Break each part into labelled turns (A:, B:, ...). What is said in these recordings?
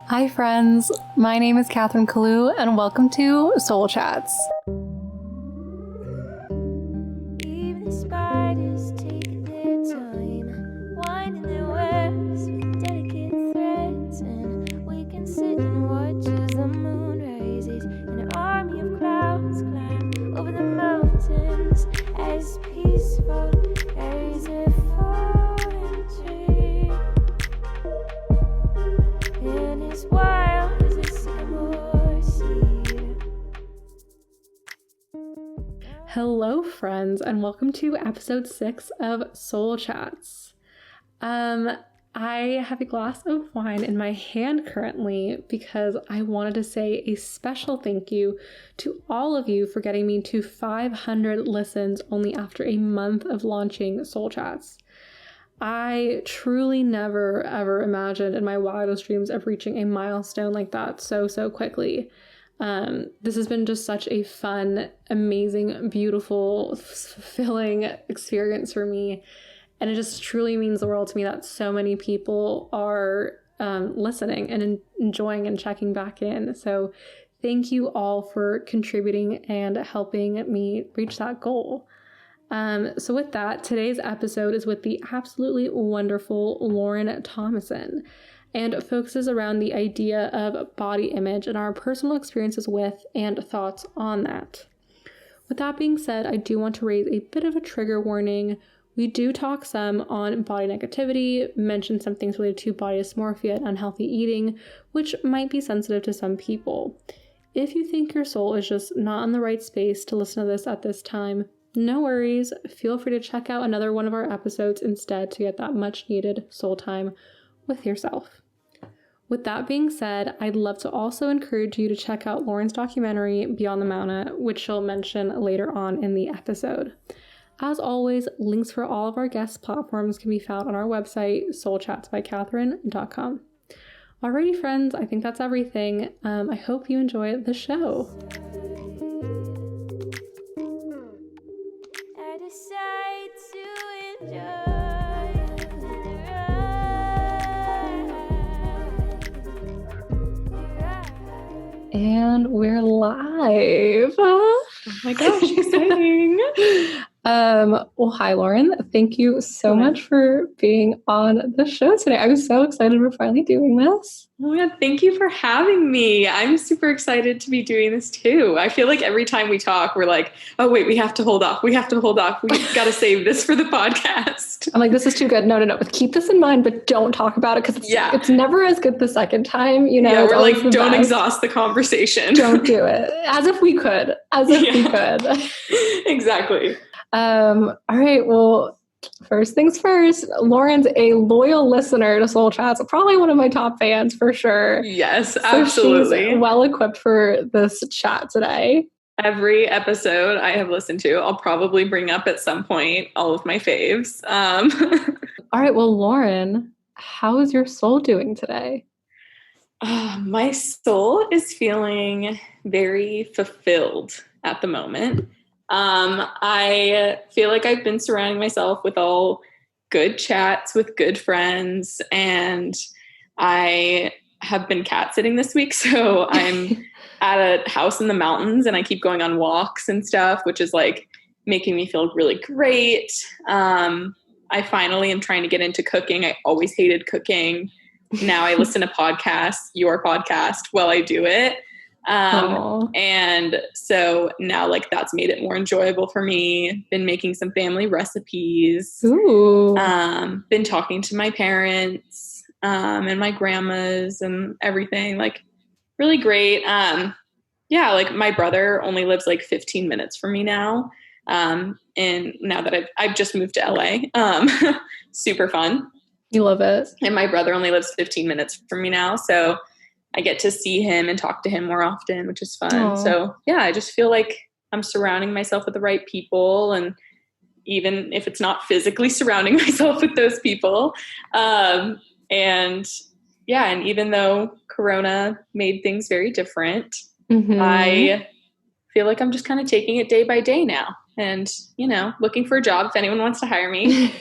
A: Hi friends, my name is Catherine Kalu and welcome to Soul Chats.
B: Even the spiders take their time, winding their webs with delicate threads, and we can sit and watch as the moon rises, and an army of clouds climb over the mountains as peaceful as a fallen tree, and as wild as a sycamore seed.
A: Hello friends and welcome to episode 6 of Soul Chats. I have a glass of wine in my hand currently because I wanted to say a special thank you to all of you for getting me to 500 listens only after a month of launching Soul Chats. I truly never ever imagined in my wildest dreams of reaching a milestone like that so quickly. This has been just such a fun, amazing, beautiful, fulfilling experience for me. And it just truly means the world to me that so many people are listening and enjoying and checking back in. So thank you all for contributing and helping me reach that goal. So with that, today's episode is with the absolutely wonderful Lauren Thomason and focuses around the idea of body image and our personal experiences with and thoughts on that. With that being said, I do want to raise a bit of a trigger warning. We do talk some on body negativity, mention some things related to body dysmorphia and unhealthy eating, which might be sensitive to some people. If you think your soul is just not in the right space to listen to this at this time, no worries. Feel free to check out another one of our episodes instead to get that much needed soul time with yourself. With that being said, I'd love to also encourage you to check out Lauren's documentary, Beyond the Mountain, which she'll mention later on in the episode. As always, links for all of our guest platforms can be found on our website, soulchatsbycatherine.com. Alrighty, friends, I think that's everything. I hope you enjoy the show.
B: I decide to enjoy the ride.
A: And we're live. Oh
C: my gosh, exciting.
A: Well, hi, Lauren. Thank you so much for being on the show today. I'm so excited we're finally doing this.
C: Oh my God, thank you for having me. I'm super excited to be doing this too. I feel like every time we talk, we're like, oh wait, we have to hold off. We got to save this for the podcast.
A: I'm like, this is too good. No. Keep this in mind, but don't talk about it because it's never as good the second time. You know,
C: yeah, we're like, don't exhaust the conversation.
A: Don't do it. As if we could. We could.
C: Exactly.
A: All right. Well, first things first, Lauren's a loyal listener to Soul Chats, probably one of my top fans for sure.
C: Yes, absolutely.
A: She's well equipped for this chat today.
C: Every episode I have listened to, I'll probably bring up at some point all of my faves.
A: All right. Well, Lauren, how is your soul doing today?
C: My soul is feeling very fulfilled at the moment. I feel like I've been surrounding myself with all good chats with good friends, and I have been cat sitting this week. So I'm at a house in the mountains and I keep going on walks and stuff, which is like making me feel really great. I finally am trying to get into cooking. I always hated cooking. Now I listen to podcasts, your podcast, while I do it. And so now like that's made it more enjoyable for me. Been making some family recipes.
A: Ooh.
C: Been talking to my parents, and my grandmas and everything, like really great. Yeah, like my brother only lives like 15 minutes from me now. And now that I've just moved to LA, super fun.
A: You love it.
C: And my brother only lives 15 minutes from me now. So I get to see him and talk to him more often, which is fun.
A: Aww. So
C: yeah, I just feel like I'm surrounding myself with the right people. And even if it's not physically surrounding myself with those people. And yeah, and even though Corona made things very different, I feel like I'm just kind of taking it day by day now. And, you know, looking for a job. If anyone wants to hire me,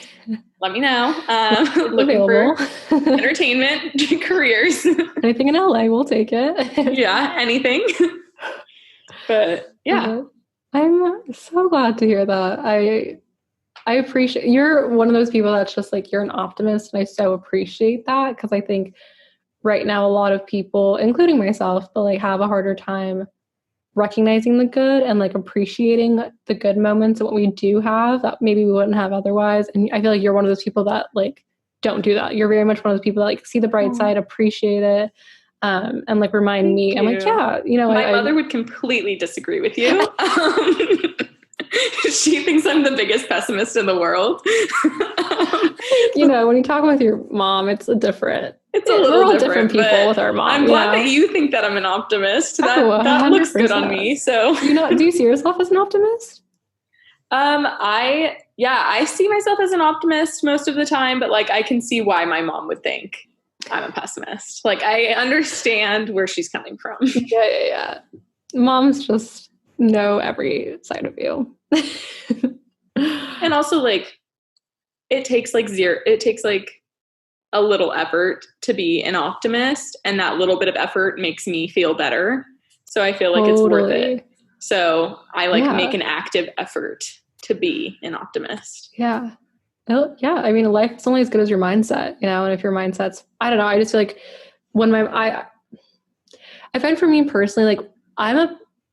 C: let me know. Looking for entertainment careers.
A: Anything in LA, we'll take it.
C: Yeah, anything. But yeah.
A: I'm so glad to hear that. I appreciate, you're one of those people that's just like, you're an optimist, and I so appreciate that, because I think right now a lot of people, including myself, but like have a harder time recognizing the good and like appreciating the good moments of what we do have that maybe we wouldn't have otherwise. And I feel like you're one of those people that like don't do that. You're very much one of those people that like see the bright side, appreciate it, and like remind me. I'm like, yeah, you know,
C: my mother would completely disagree with you. She thinks I'm the biggest pessimist in the world.
A: You know, when you talk with your mom, it's a little
C: we're all different
A: people with our mom.
C: I'm glad that you think that I'm an optimist. That looks good on me. So
A: do you see yourself as an optimist?
C: I see myself as an optimist most of the time, but like I can see why my mom would think I'm a pessimist. Like I understand where she's coming from.
A: Yeah. Moms just know every side of you.
C: And also like it takes like a little effort to be an optimist, and that little bit of effort makes me feel better. So I feel like it's worth it. So I make an active effort to be an optimist.
A: Yeah. Yeah. I mean, life is only as good as your mindset, you know, and if your mindset's, I don't know, I just feel like when I find for me personally, like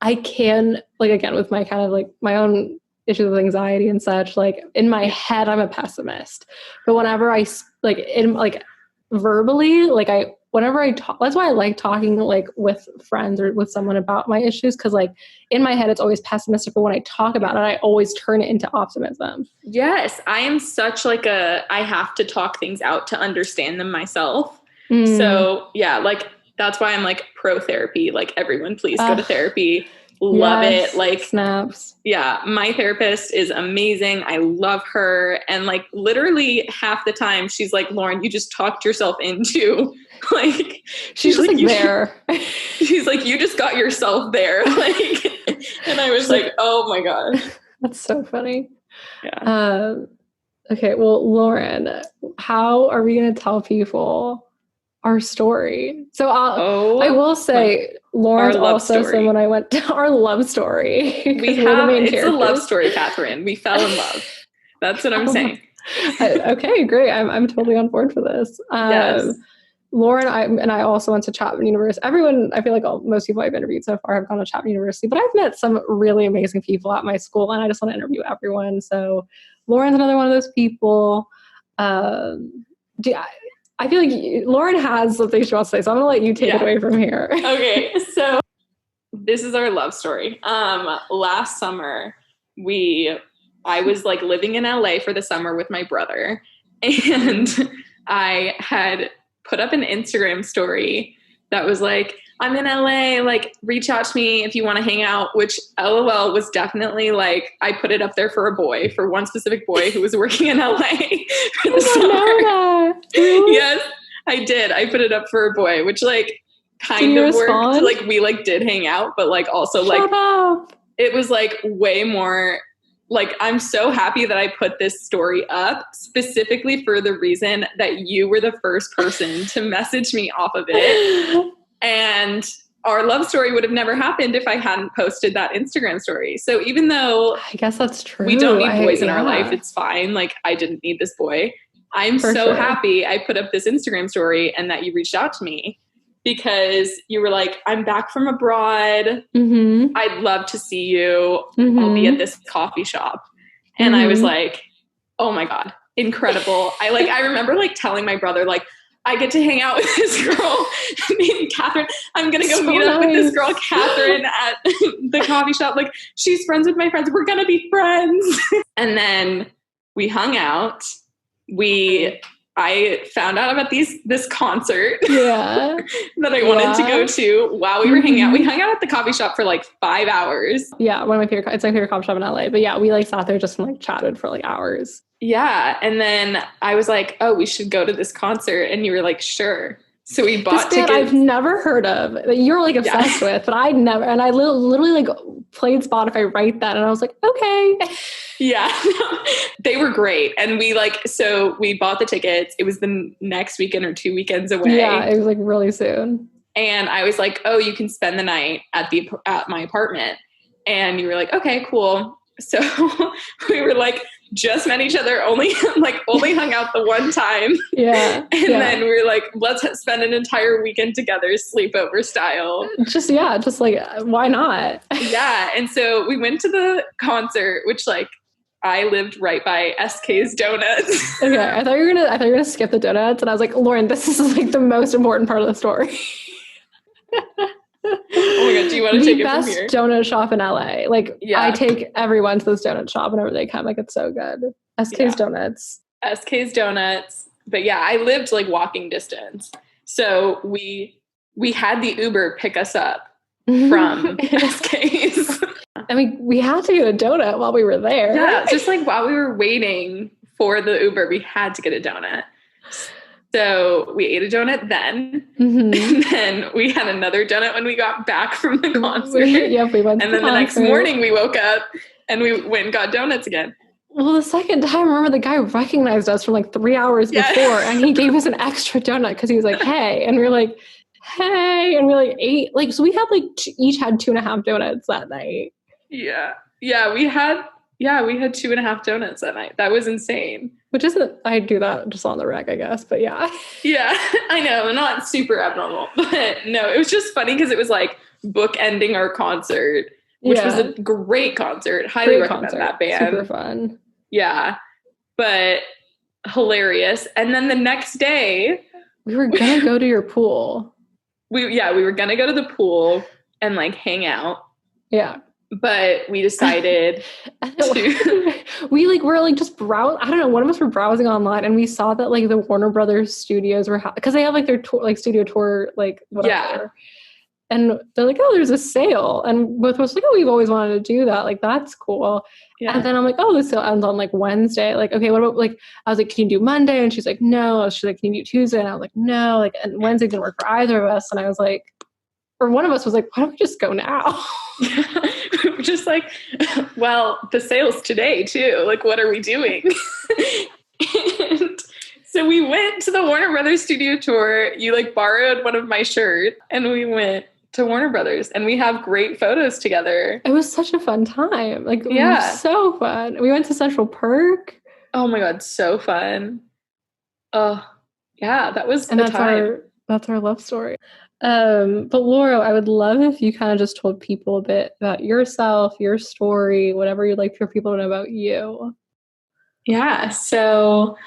A: I can, like, again, with my kind of like my own issues with anxiety and such, like in my head, I'm a pessimist, but whenever I like in like verbally, like whenever I talk, that's why I like talking like with friends or with someone about my issues. Cause like in my head, it's always pessimistic, but when I talk about it, I always turn it into optimism.
C: Yes. I am such like I have to talk things out to understand them myself. So yeah, like that's why I'm like pro therapy. Like everyone please go to therapy. Love it. Like
A: snaps.
C: Yeah. My therapist is amazing. I love her. And like literally half the time she's like, Lauren, you just talked yourself into like,
A: she's just like there.
C: She's like, you just got yourself there. Like, and I was like, oh my God.
A: That's so funny.
C: Yeah.
A: Okay. Well, Lauren, how are we going to tell people our story? So I will say Lauren's also someone I went to our love story.
C: It's a love story, Catherine. We fell in love. That's what I'm saying.
A: Okay, great. I'm totally on board for this.
C: Yes.
A: Lauren, I also went to Chapman University. Everyone, I feel like most people I've interviewed so far have gone to Chapman University, but I've met some really amazing people at my school, and I just want to interview everyone. So Lauren's another one of those people. I feel like Lauren has something she wants to say, so I'm going to let you take it away from here.
C: Okay, so this is our love story. Last summer, I was like living in LA for the summer with my brother, and I had put up an Instagram story that was like, I'm in LA, like reach out to me if you want to hang out, which LOL was definitely like, I put it up there for one specific boy who was working in LA for the summer.
A: Really?
C: Yes, I did. I put it up for a boy, which like kind of worked. Like we like did hang out, but like also it was like way more like, I'm so happy that I put this story up specifically for the reason that you were the first person to message me off of it. And our love story would have never happened if I hadn't posted that Instagram story. So even though
A: I guess that's true,
C: we don't need boys in our life, it's fine. Like I didn't need this boy. I'm so happy I put up this Instagram story and that you reached out to me, because you were like, I'm back from abroad. I'd love to see you. I'll be at this coffee shop. And I was like, oh my God, incredible. I remember like telling my brother, like, I get to hang out with this girl named Catherine. I'm going to go meet up with this girl, Catherine, at the coffee shop. Like, she's friends with my friends. We're going to be friends. And then we hung out. I found out about this concert that I wanted to go to while we were hanging out. We hung out at the coffee shop for like 5 hours.
A: Yeah, it's my favorite coffee shop in LA. But yeah, we like sat there just and like chatted for like hours.
C: Yeah, and then I was like, oh, we should go to this concert. And you were like, sure. So we bought
A: this band
C: tickets.
A: I've never heard of, that you're like obsessed with, but I never, and I literally like played Spotify right then, and I was like, okay.
C: Yeah, they were great. And so we bought the tickets. It was the next weekend or 2 weekends away.
A: Yeah, it was like really soon.
C: And I was like, oh, you can spend the night at my apartment. And you were like, okay, cool. So we were like, just met each other, only hung out the one time.
A: Yeah.
C: And then we were like, let's spend an entire weekend together, sleepover style.
A: Just like, why not?
C: Yeah. And so we went to the concert, which like I lived right by SK's Donuts.
A: Okay. I thought you were gonna skip the donuts, and I was like, Lauren, this is like the most important part of the story.
C: Oh my god, do you want to take it from here?
A: The best donut shop in LA. Like,
C: yeah.
A: I take everyone to this donut shop whenever they come. Like, it's so good. SK's Donuts.
C: SK's Donuts. But yeah, I lived like walking distance. So we had the Uber pick us up from SK's.
A: I mean, we had to get a donut while we were there.
C: Yeah, just like while we were waiting for the Uber, we had to get a donut. So we ate a donut then, and then we had another donut when we got back from the concert.
A: We went.
C: And then the next morning we woke up and we went and got donuts again.
A: Well, the second time, I remember the guy recognized us from like 3 hours before, and he gave us an extra donut because he was like, "Hey," and we were like, "Hey," and we like ate like so. We had like each had 2.5 donuts that night.
C: Yeah, we had 2.5 donuts that night. That was insane.
A: Which isn't, I do that just on the reg, I guess, but yeah.
C: Yeah, I know, not super abnormal, but no, it was just funny because it was like bookending our concert, which was a great concert. Highly recommend that band.
A: Super fun.
C: Yeah, but hilarious. And then the next day,
A: we were gonna go to your pool.
C: We were gonna go to the pool and like hang out.
A: Yeah.
C: But we decided
A: we like were like just browse. I don't know. One of us were browsing online, and we saw that like the Warner Brothers studios were because they have like their tour, like studio tour, like whatever. Yeah. And they're like, oh, there's a sale, and both of us like, oh, we've always wanted to do that. Like that's cool. Yeah. And then I'm like, oh, this sale ends on like Wednesday. Like, okay, what about like? I was like, can you do Monday? And she's like, no. She's like, can you do Tuesday? And I was like, no. Like, and Wednesday didn't work for either of us. And I was like, or one of us was like, why don't we just go now?
C: Just like, well, the sale's today too. Like, what are we doing? And so we went to the Warner Brothers studio tour. You like borrowed one of my shirts, and we went to Warner Brothers, and we have great photos together.
A: It was such a fun time. Like, it was so fun. We went to Central Park.
C: Oh my God, so fun. Oh, yeah, that was the time.
A: That's our love story. But Laura, I would love if you kind of just told people a bit about yourself, your story, whatever you'd like for people to know about you.
C: Yeah, so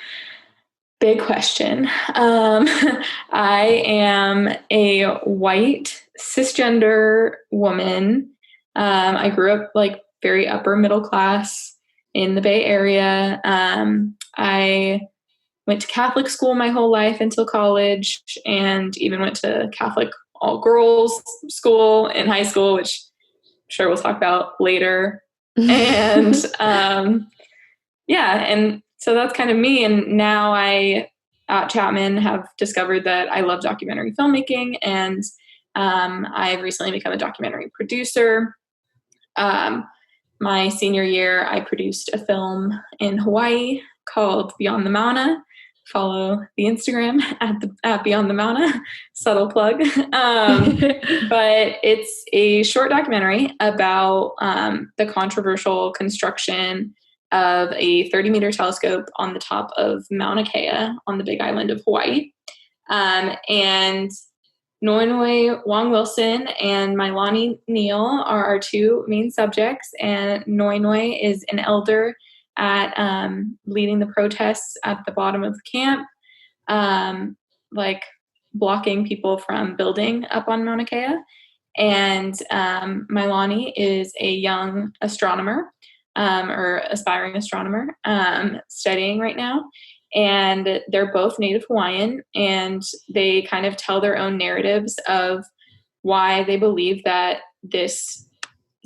C: big question. I am a white cisgender woman. I grew up like very upper middle class in the Bay Area. I went to Catholic school my whole life until college, and even went to Catholic all-girls school in high school, which I'm sure we'll talk about later. And and so that's kind of me. And now I, at Chapman, have discovered that I love documentary filmmaking, and I've recently become a documentary producer. My senior year, I produced a film in Hawaii called Beyond the Mauna. Follow the Instagram at Beyond the Mauna. Subtle plug. But it's a short documentary about the controversial construction of a 30-meter telescope on the top of Mauna Kea on the Big Island of Hawaii. And Noinoi Wong Wilson and Mailani Neal are our two main subjects. And Noinoi is an elder at leading the protests at the bottom of the camp, like blocking people from building up on Mauna Kea. And Mailani is a young astronomer, or aspiring astronomer, studying right now. And they're both Native Hawaiian, and they kind of tell their own narratives of why they believe that this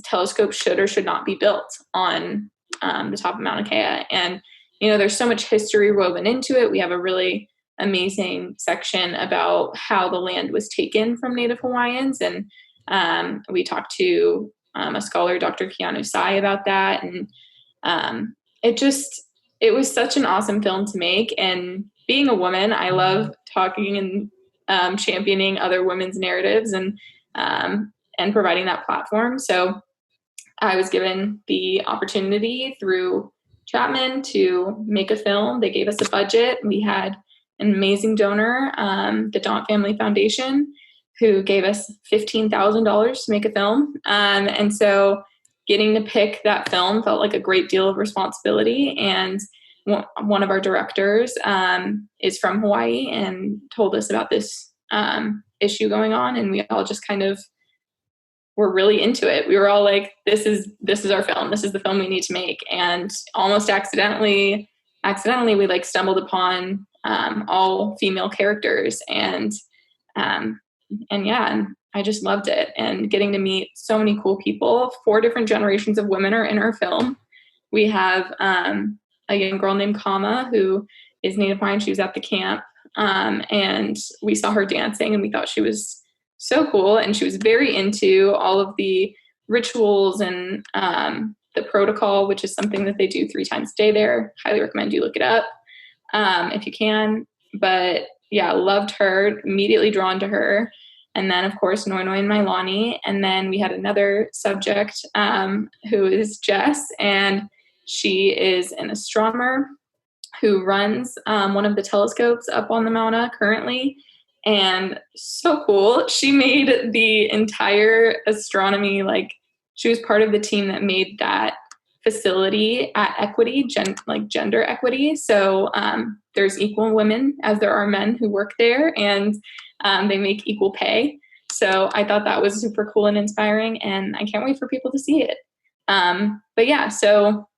C: telescope should or should not be built on the top of Mauna Kea. And, you know, there's so much history woven into it. We have a really amazing section about how the land was taken from Native Hawaiians. And we talked to a scholar, Dr. Keanu Sai, about that. And it was such an awesome film to make. And being a woman, I love talking and championing other women's narratives and providing that platform. So I was given the opportunity through Chapman to make a film. They gave us a budget. We had an amazing donor, the Daunt Family Foundation, who gave us $15,000 to make a film. And so getting to pick that film felt like a great deal of responsibility. And one of our directors is from Hawaii and told us about this issue going on. And we all just kind of were really into it. We were all like, this is our film. This is the film we need to make. And almost accidentally, we like stumbled upon all female characters, and I just loved it. And getting to meet so many cool people. 4 different generations of women are in our film. We have a young girl named Kama, who is Native Hawaiian. She was at the camp, and we saw her dancing, and we thought she was so cool. And she was very into all of the rituals and the protocol, which is something that they do 3 times a day there. Highly recommend you look it up if you can. But yeah, loved her, immediately drawn to her. And then, of course, Noinoi and Mailani. And then we had another subject who is Jess, and she is an astronomer who runs one of the telescopes up on the Mauna currently. And so cool. She made the entire astronomy, like she was part of the team that made that facility at equity, gender equity. So there's equal women as there are men who work there, and they make equal pay. So I thought that was super cool and inspiring, and I can't wait for people to see it. But yeah, so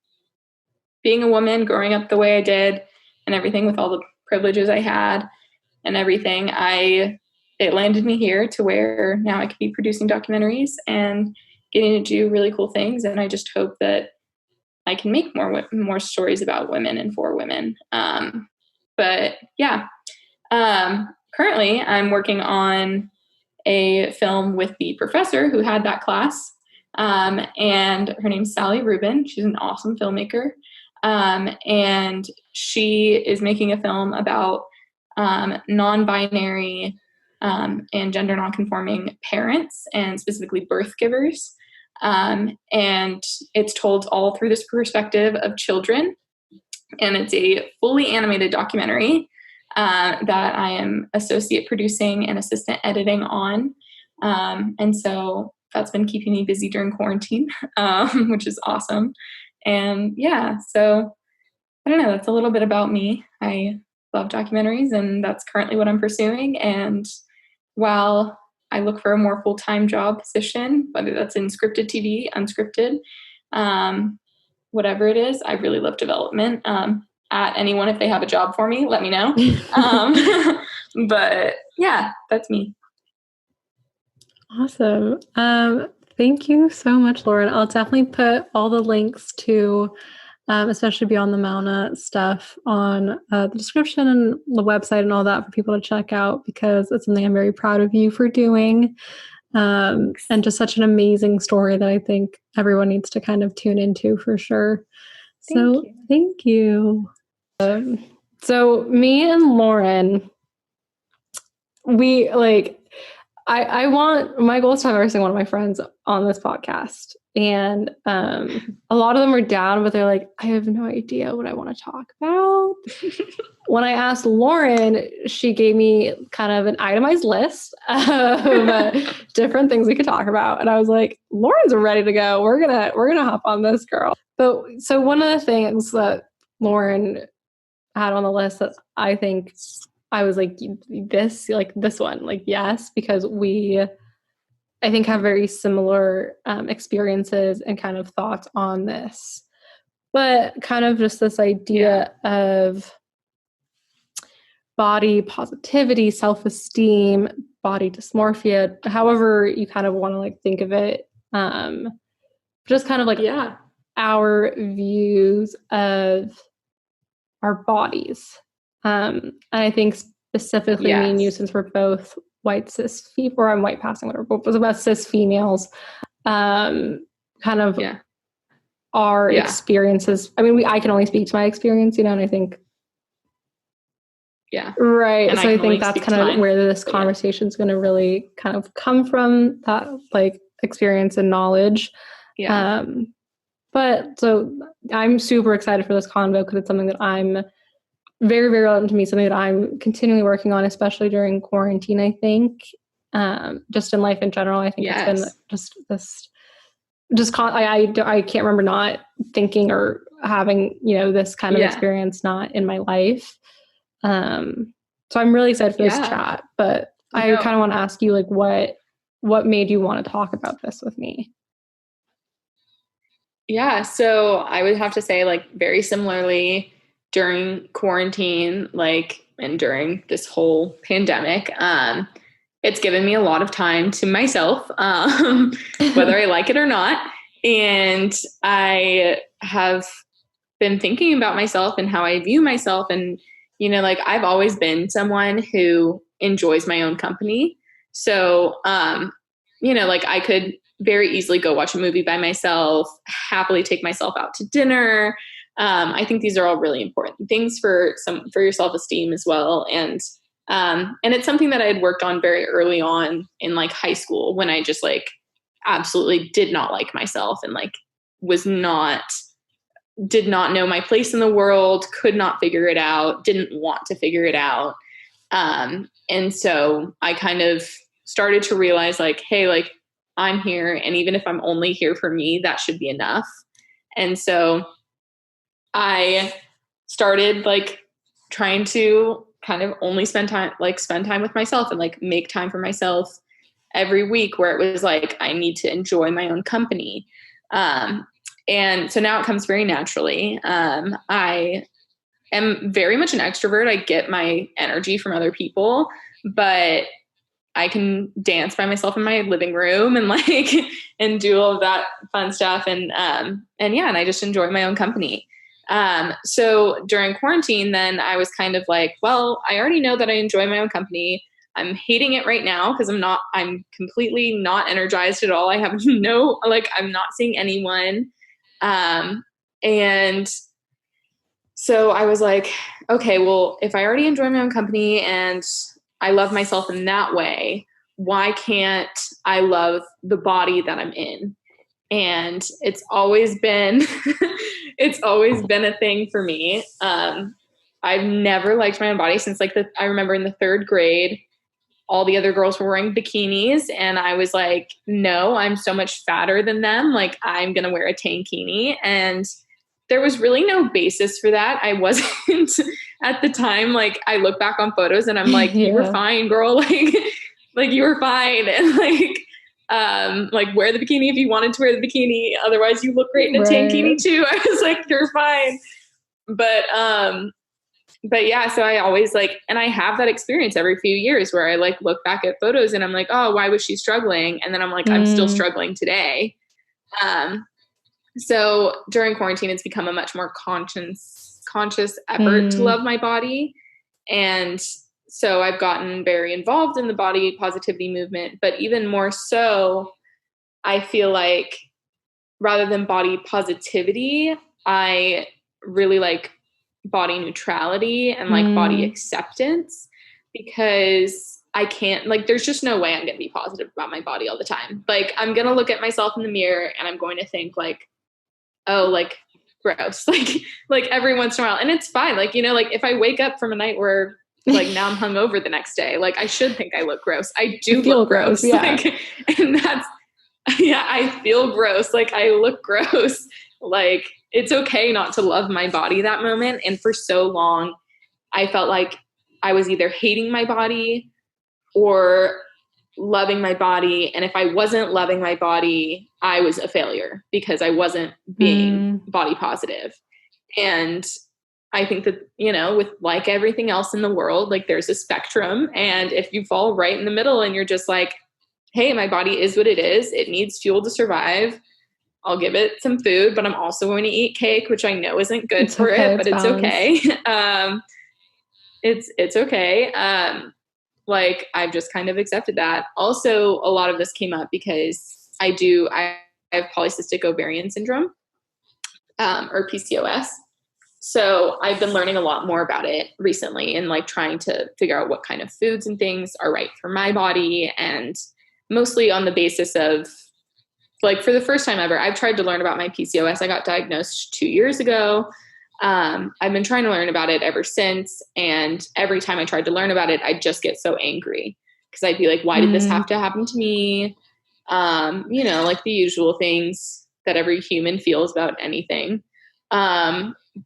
C: being a woman, growing up the way I did and everything, with all the privileges I had and everything, it landed me here to where now I could be producing documentaries and getting to do really cool things. And I just hope that I can make more stories about women and for women. But yeah, currently I'm working on a film with the professor who had that class. And her name's Sally Rubin. She's an awesome filmmaker. And she is making a film about non-binary and gender non-conforming parents, and specifically birth givers. And it's told all through this perspective of children. And it's a fully animated documentary that I am associate producing and assistant editing on. And so that's been keeping me busy during quarantine, which is awesome. And yeah, so I don't know, that's a little bit about me. I love documentaries, and that's currently what I'm pursuing. And while I look for a more full-time job position, whether that's in scripted TV, unscripted, whatever it is, I really love development. At anyone, if they have a job for me, let me know. But yeah, that's me.
A: Awesome. Thank you so much, Lauren. I'll definitely put all the links to especially Beyond the Mauna stuff on the description and the website and all that for people to check out, because it's something I'm very proud of you for doing. And just such an amazing story that I think everyone needs to kind of tune into for sure. Thank you. So me and Lauren, I want, my goal is to have every single one of my friends on this podcast. And a lot of them are down, but they're like, I have no idea what I want to talk about. When I asked Lauren, she gave me kind of an itemized list of different things we could talk about. And I was like, Lauren's ready to go. We're gonna hop on this, girl. But so one of the things that Lauren had on the list that I think I was like, this one, like, yes, because we, I think, have very similar experiences and kind of thoughts on this, but kind of just this idea of body positivity, self-esteem, body dysmorphia, however you kind of want to like think of it. Just kind of like our views of our bodies And I think specifically me and you,
C: Yes.
A: since we're both white cis people, or I'm white passing, whatever, but was about cis females, kind of
C: Yeah.
A: our
C: Yeah.
A: experiences. I mean, I can only speak to my experience, you know, and I think,
C: Yeah.
A: right.
C: And
A: So
C: I
A: I
C: can only
A: think that's
C: speak to
A: kind of
C: mine.
A: where this
C: But yeah.
A: conversation is going to really kind of come from, that like experience and knowledge.
C: Yeah.
A: But so I'm super excited for this convo because it's something that I'm very, very relevant to me, something that I'm continually working on, especially during quarantine, I think. Just in life in general, I think it's been
C: Yes.
A: just this, I can't remember not thinking or having, you know, this kind of
C: Yeah.
A: experience not in my life. So I'm really excited for this
C: Yeah.
A: chat, but I
C: No.
A: kind of want to ask you, like, what made you want to talk about this with me?
C: Yeah. So I would have to say, like, very similarly during quarantine, like, and during this whole pandemic, it's given me a lot of time to myself, whether I like it or not. And I have been thinking about myself and how I view myself. And, you know, like, I've always been someone who enjoys my own company. So, you know, like, I could very easily go watch a movie by myself, happily take myself out to dinner. I think these are all really important things for your self-esteem as well. And it's something that I had worked on very early on in, like, high school, when I just, like, absolutely did not like myself, and, like, did not know my place in the world, could not figure it out, didn't want to figure it out. And so I kind of started to realize, like, hey, like, I'm here, and even if I'm only here for me, that should be enough. And so I started, like, trying to kind of only spend time with myself, and, like, make time for myself every week, where it was like, I need to enjoy my own company. And so now it comes very naturally. I am very much an extrovert. I get my energy from other people, but I can dance by myself in my living room and, like, and do all of that fun stuff. And yeah, and I just enjoy my own company. So during quarantine, then I was kind of like, well, I already know that I enjoy my own company. I'm hating it right now because I'm completely not energized at all. I have I'm not seeing anyone. And so I was like, okay, well, if I already enjoy my own company and I love myself in that way, why can't I love the body that I'm in? And it's always been a thing for me. I've never liked my own body since, like, I remember in the third grade, all the other girls were wearing bikinis, and I was like, no, I'm so much fatter than them. Like, I'm going to wear a tankini. And there was really no basis for that. I wasn't at the time. Like, I look back on photos and I'm like, you were fine, girl. Like you were fine. And like, wear the bikini if you wanted to wear the bikini. Otherwise, you look great in a tankini too. I was like, you're fine. But yeah, so I always, like, and I have that experience every few years where I, like, look back at photos and I'm like, oh, why was she struggling? And then I'm like, I'm still struggling today. So during quarantine, it's become a much more conscious effort to love my body. And so I've gotten very involved in the body positivity movement, but even more so, I feel like rather than body positivity, I really like body neutrality and, like, body acceptance, because I can't, like, there's just no way I'm going to be positive about my body all the time. Like, I'm going to look at myself in the mirror and I'm going to think, like, oh, like, gross, like every once in a while. And it's fine. Like, you know, like, if I wake up from a night where, like, now I'm hungover the next day, like, I should think I look gross. I do feel gross.
A: Yeah.
C: Like, and that's, yeah, I feel gross. Like, I look gross. Like, it's okay not to love my body that moment. And for so long, I felt like I was either hating my body or loving my body. And if I wasn't loving my body, I was a failure because I wasn't being body positive. And I think that, you know, with, like, everything else in the world, like, there's a spectrum. And if you fall right in the middle and you're just like, hey, my body is what it is, it needs fuel to survive, I'll give it some food, but I'm also going to eat cake, which I know isn't good for it, but it's okay. it's okay. Like I've just kind of accepted that. Also, a lot of this came up because I have polycystic ovarian syndrome, or PCOS. So I've been learning a lot more about it recently and like trying to figure out what kind of foods and things are right for my body, and mostly on the basis of like, for the first time ever, I've tried to learn about my PCOS. I got diagnosed 2 years ago. I've been trying to learn about it ever since. And every time I tried to learn about it, I'd just get so angry because I'd be like, why did this have to happen to me? Like the usual things that every human feels about anything.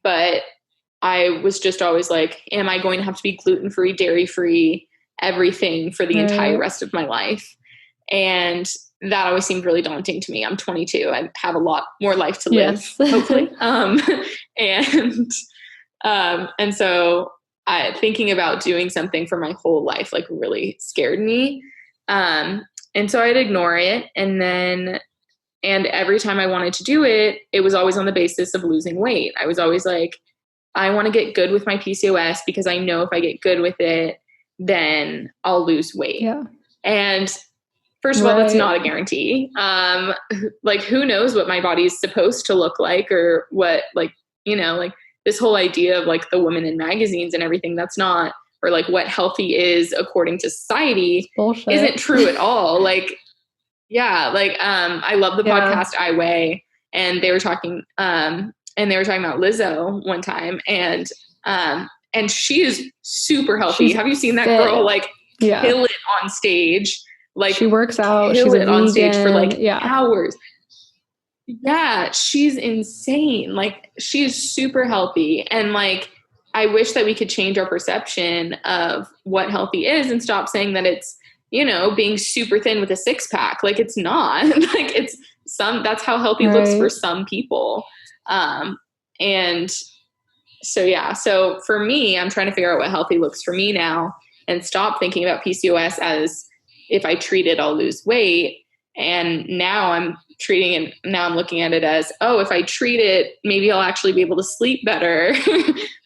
C: But I was just always like, am I going to have to be gluten-free, dairy-free, everything for the entire rest of my life? And that always seemed really daunting to me. I'm 22. I have a lot more life to live, hopefully. And so thinking about doing something for my whole life, like really scared me. And so I'd ignore it. And every time I wanted to do it, it was always on the basis of losing weight. I was always like, I want to get good with my PCOS because I know if I get good with it, then I'll lose weight.
A: Yeah.
C: And first of all, that's not a guarantee. Like who knows what my body's supposed to look like, or what, like, like this whole idea of like the women in magazines and everything, that's not, or like what healthy is according to society isn't true at all. Like, yeah, like, I love the podcast I Weigh, and they were talking about Lizzo one time, and she is super healthy. Have you seen that girl like kill it on stage? Like
A: she works out,
C: she's
A: on
C: on stage for like hours. Yeah, she's insane. Like she's super healthy. And like, I wish that we could change our perception of what healthy is and stop saying that it's, being super thin with a six pack. Like it's not. Like that's how healthy looks for some people. And so for me, I'm trying to figure out what healthy looks for me now and stop thinking about PCOS as if I treat it, I'll lose weight. And now I'm looking at it as, if I treat it, maybe I'll actually be able to sleep better.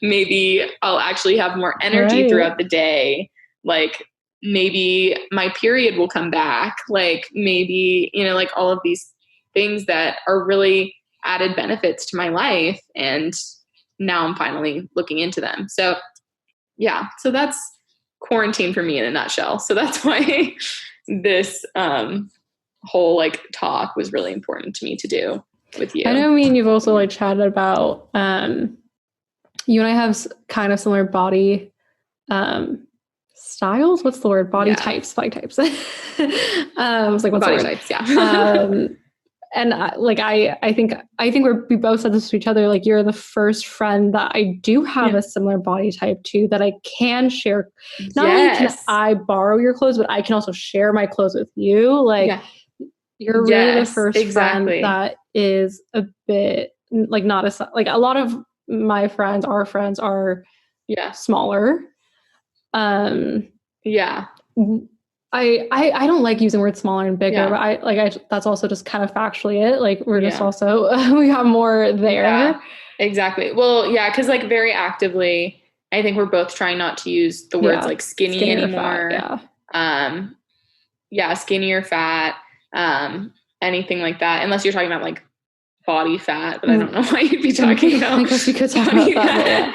C: Maybe I'll actually have more energy throughout the day. Like maybe my period will come back. Like maybe, like all of these things that are really added benefits to my life. And now I'm finally looking into them. So yeah, so that's quarantine for me in a nutshell. So that's why this whole like talk was really important to me to do with you.
A: I know, you've also like chatted about you and I have kind of similar body styles. What's the word? Body types. I was like, what's
C: body
A: the word?
C: Types? Yeah.
A: And I think we both said this to each other. Like you're the first friend that I do have a similar body type to, that I can share. Not only can I borrow your clothes, but I can also share my clothes with you. Like you're really the first friend that is a bit like not as like a lot of my friends. Our friends are smaller. I don't like using words smaller and bigger, but that's also just kind of factually it. Like we're just also, we got more there.
C: Yeah, exactly. Well, yeah. Cause like very actively, I think we're both trying not to use the words like skinny anymore. Skinny or fat, anything like that. Unless you're talking about like body fat, but I don't know why you'd be talking about.
A: I guess we could talk about that.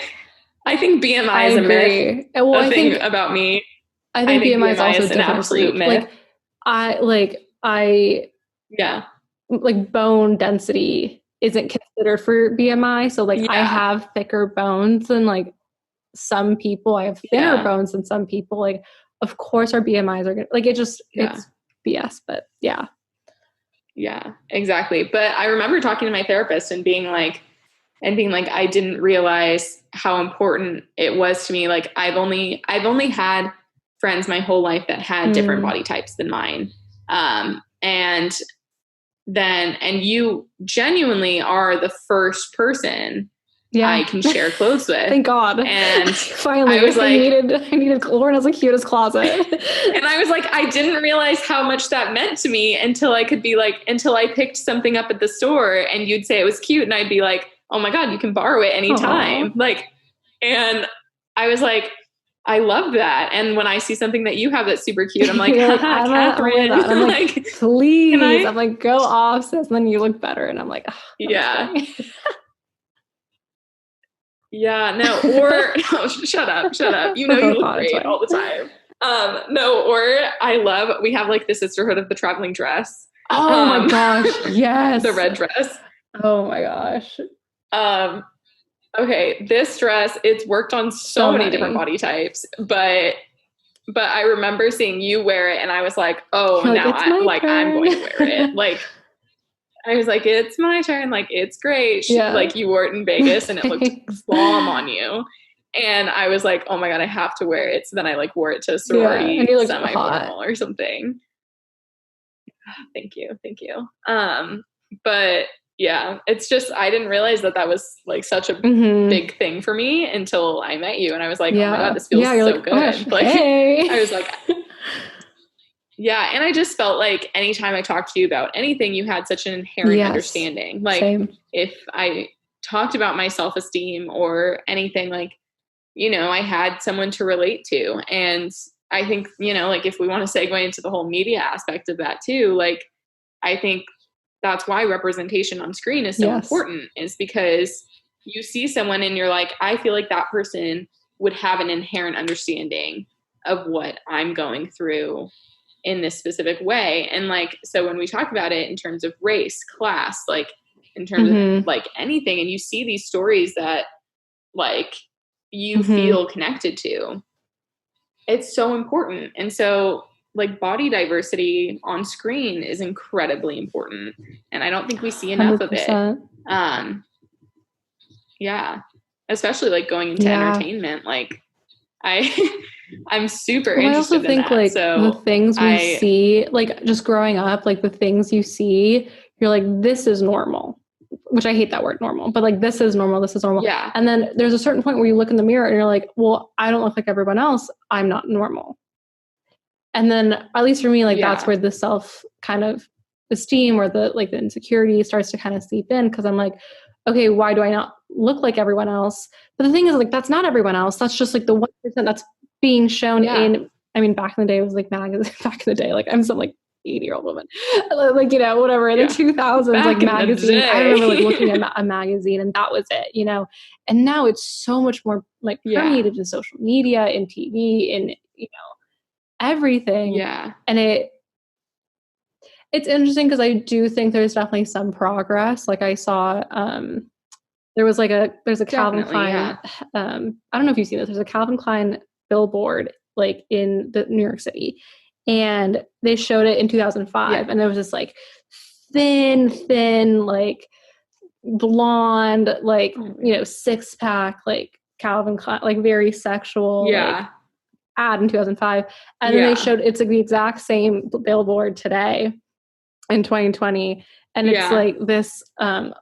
C: I think BMI is a myth.
A: Well, I think
C: about me.
A: I think BMI is also
C: an absolute myth.
A: Like bone density isn't considered for BMI. So like I have thicker bones than like some people. I have thinner bones than some people. Like of course our BMIs are good. Like it's BS, but yeah.
C: Yeah, exactly. But I remember talking to my therapist and being like, I didn't realize how important it was to me. Like I've only had friends my whole life that had different body types than mine. And you genuinely are the first person I can share clothes with.
A: Thank God.
C: And
A: finally, I was like, I needed Lauren has the cutest closet.
C: And I was like, I didn't realize how much that meant to me until I picked something up at the store and you'd say it was cute. And I'd be like, oh my God, you can borrow it anytime. Like, and I was like, I love that. And when I see something that you have that's super cute, I'm like,
A: You're like,
C: haha,
A: I'm not
C: Catherine.
A: that. I'm like,
C: Like,
A: please. I'm like, go off, sis. And then you look better. And I'm like, oh,
C: yeah. Yeah, no, or no, shut up. You know, you look great all the time. No, or we have like the sisterhood of the traveling dress.
A: Oh my gosh. Yes.
C: The red dress.
A: Oh my gosh.
C: Okay, this dress, it's worked on so many different body types, but I remember seeing you wear it and I was like, oh, now I'm going to wear it. Like, I was like, it's my turn. Like, it's great. Like, you wore it in Vegas and it looked bomb on you. And I was like, oh my God, I have to wear it. So then I like wore it to sorority semi-formal or something. Thank you. But yeah, it's just, I didn't realize that was like such a big thing for me until I met you. And I was like, oh my God, this feels so good.
A: Gosh,
C: like,
A: hey.
C: I was like, yeah. And I just felt like anytime I talked to you about anything, you had such an inherent understanding. Like if I talked about my self-esteem or anything, like, you know, I had someone to relate to. And I think, you know, like if we want to segue into the whole media aspect of that too, like, I think that's why representation on screen is so important, is because you see someone and you're like, I feel like that person would have an inherent understanding of what I'm going through in this specific way. And like, so when we talk about it in terms of race, class, like in terms of like anything, and you see these stories that like you feel connected to, it's so important. And so like body diversity on screen is incredibly important. And I don't think we see enough 100%. Of it. Yeah. Especially like going into entertainment. Like I'm super interested
A: I also think
C: in that.
A: Like
C: so
A: the things we see, like just growing up, like the things you see, you're like, this is normal, which I hate that word normal, but like, this is normal.
C: Yeah.
A: And then there's a certain point where you look in the mirror and you're like, well, I don't look like everyone else. I'm not normal. And then at least for me, like that's where the self kind of esteem or the insecurity starts to kind of seep in. Cause I'm like, okay, why do I not look like everyone else? But the thing is like, that's not everyone else. That's just like the 1% that's being shown in, I mean, back in the day, it was like magazine, back in the day, like I'm some like 80-year-old woman, like, you know, whatever, in the 2000s, back like magazine. I remember like looking at a magazine and that was it, you know? And now it's so much more like permeated in social media, in TV, in, you know, everything.
C: Yeah.
A: And it's interesting because I do think there's definitely some progress. Like I saw, there's a Calvin Klein, I don't know if you've seen this, there's a Calvin Klein billboard like in the New York City, and they showed it in 2005 and there was this like thin, like blonde, like, you know, 6-pack, like Calvin Klein, like very sexual, like, ad in 2005. And then they showed, it's like the exact same billboard today in 2020. And it's like this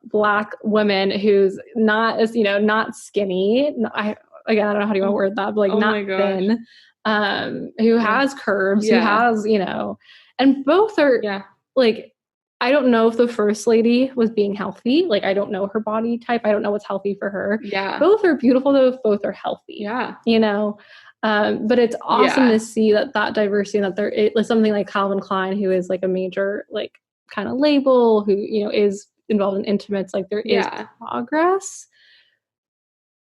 A: Black woman who's not as, you know, not skinny. I don't know how do you want to word that, but like not thin, who has curves, who has, you know, and both are like, I don't know if the first lady was being healthy. Like, I don't know her body type. I don't know what's healthy for her.
C: Yeah.
A: Both are beautiful though. Both are healthy.
C: Yeah.
A: You know? But it's awesome to see that diversity, and that there is something like Calvin Klein, who is like a major, like kind of label, who, you know, is involved in intimates. Like there is progress,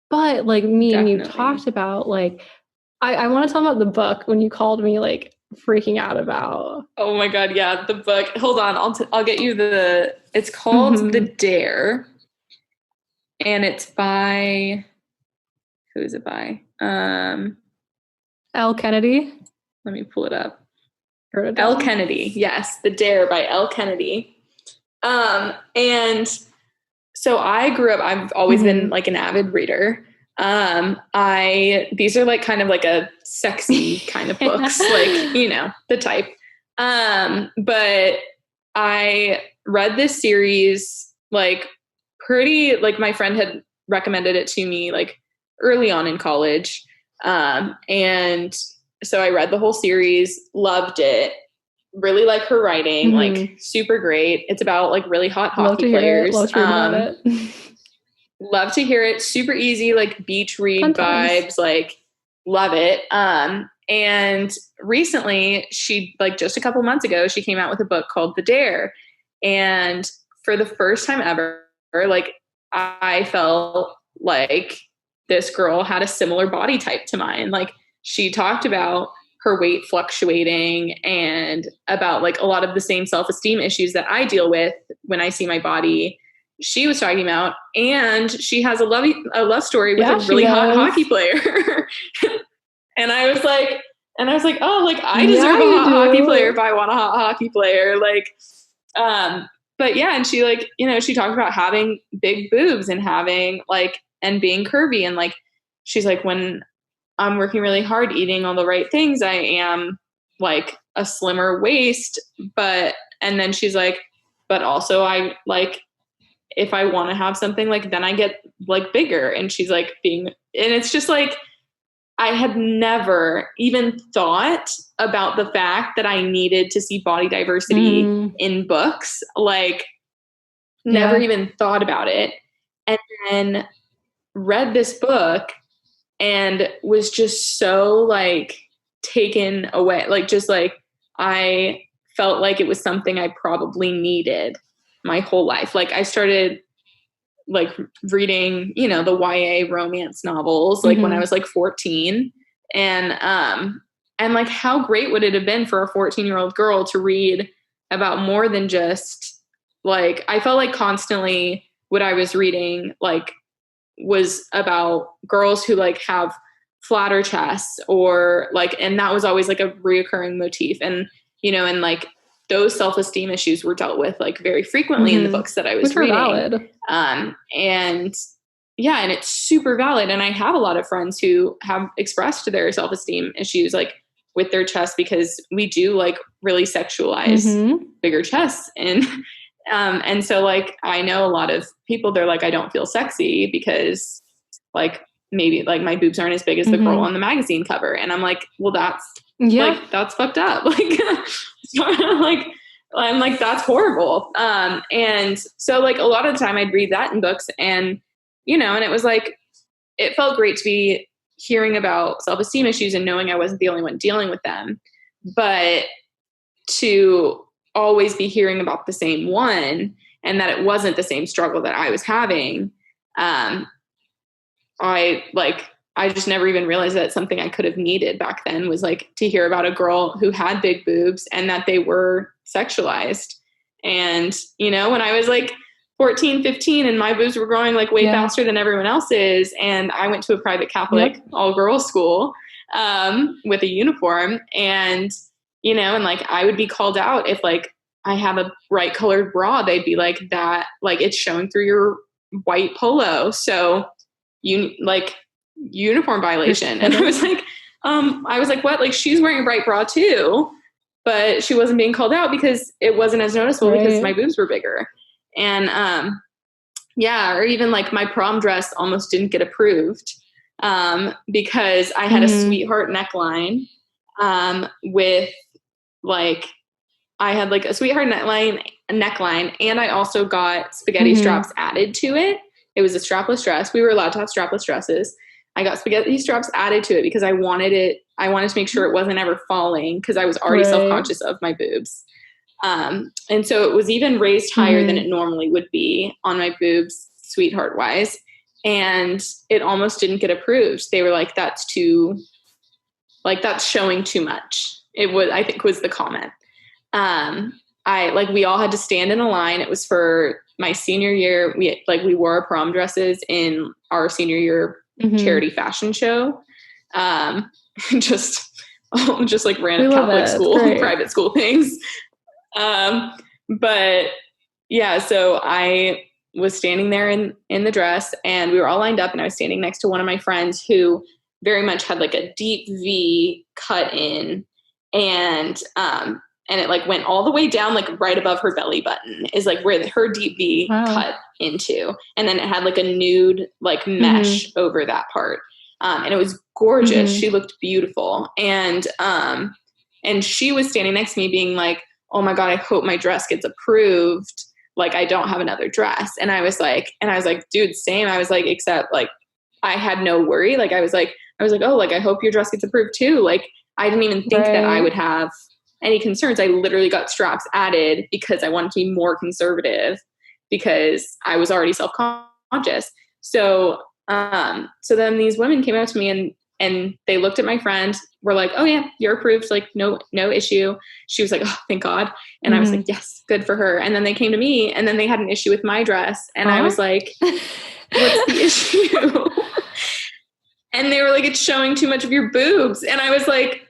A: but like me and you talked about, like, I want to talk about the book when you called me like freaking out about.
C: Oh my God. Yeah. The book, hold on. I'll get you it's called The Dare, and it's by, who is it by?
A: Elle Kennedy.
C: Let me pull it up. Elle Kennedy. Yes. The Dare by Elle Kennedy. And so I grew up, I've always been like an avid reader. These are like kind of like a sexy kind of books, like, you know, the type. But I read this series, like pretty, like my friend had recommended it to me like early on in college. And so I read the whole series, loved it, really like her writing, like super great. It's about like really hot hockey players.
A: Love to hear about it.
C: Love to hear it. Super easy, like beach read vibes. Like love it. And recently she, like just a couple months ago, she came out with a book called The Dare. And for the first time ever, like I felt like this girl had a similar body type to mine. Like she talked about her weight fluctuating and about like a lot of the same self-esteem issues that I deal with when I see my body. She was talking about, and she has a love story with a really hot hockey player. And I was like, oh, like I deserve a hot hockey player if I want a hot hockey player. Like, but yeah, and she like, you know, she talked about having big boobs and having like, and being curvy. And like, she's like, when I'm working really hard, eating all the right things, I am like a slimmer waist, and then she's like, but also I like, if I want to have something, like, then I get like bigger. And she's like and it's just like, I had never even thought about the fact that I needed to see body diversity in books, like never even thought about it. And then read this book and was just so like taken away. Like, just like, I felt like it was something I probably needed my whole life. Like I started like reading, you know, the YA romance novels, like when I was like 14, and like, how great would it have been for a 14-year-old girl to read about more than just like, I felt like constantly what I was reading, like, was about girls who like have flatter chests or like, and that was always like a reoccurring motif. And, you know, and like those self-esteem issues were dealt with like very frequently in the books that I was reading.
A: Valid.
C: And yeah, and it's super valid. And I have a lot of friends who have expressed their self-esteem issues like with their chest, because we do like really sexualize bigger chests. And so like, I know a lot of people, they're like, I don't feel sexy because like, maybe like my boobs aren't as big as the girl on the magazine cover. And I'm like, well, that's like, that's fucked up. Like, like, I'm like, that's horrible. And so like a lot of the time I'd read that in books, and, you know, and it was like, it felt great to be hearing about self-esteem issues and knowing I wasn't the only one dealing with them, but to always be hearing about the same one and that it wasn't the same struggle that I was having. I just never even realized that something I could have needed back then was like to hear about a girl who had big boobs and that they were sexualized. And, you know, when I was like 14, 15 and my boobs were growing like way faster than everyone else's, and I went to a private Catholic all girls school with a uniform, and, you know, and like I would be called out if like I have a bright colored bra, they'd be like, that, like, it's showing through your white polo. So you like uniform violation. And I was like, what? Like, she's wearing a bright bra too, but she wasn't being called out because it wasn't as noticeable because my boobs were bigger. And, or even like my prom dress almost didn't get approved, because I had a sweetheart neckline, with like, I had like a sweetheart neckline, and I also got spaghetti straps added to it. It was a strapless dress. We were allowed to have strapless dresses. I got spaghetti straps added to it because I wanted to make sure it wasn't ever falling, because I was already self-conscious of my boobs. And so it was even raised higher than it normally would be on my boobs, sweetheart wise. And it almost didn't get approved. They were like, that's showing too much. I think was the comment. We all had to stand in a line. It was for my senior year. We wore our prom dresses in our senior year charity fashion show. Just like random Catholic school, private school things. But yeah, so I was standing there in the dress, and we were all lined up, and I was standing next to one of my friends who very much had like a deep V cut in, and it like went all the way down, like right above her belly button is like where her deep V cut into. And then it had like a nude, like mesh over that part. And it was gorgeous. She looked beautiful. And she was standing next to me being like, oh my God, I hope my dress gets approved. Like, I don't have another dress. And I was like, dude, same. I was like, except like, I had no worry. Like, I was like, oh, like, I hope your dress gets approved too. Like, I didn't even think that I would have any concerns. I literally got straps added because I wanted to be more conservative because I was already self-conscious. So then these women came out to me and they looked at my friend, were like, oh yeah, you're approved. Like, no issue. She was like, oh, thank God. And I was like, yes, good for her. And then they came to me and then they had an issue with my dress. And I was like, what's the issue? And they were like, it's showing too much of your boobs. And I was like,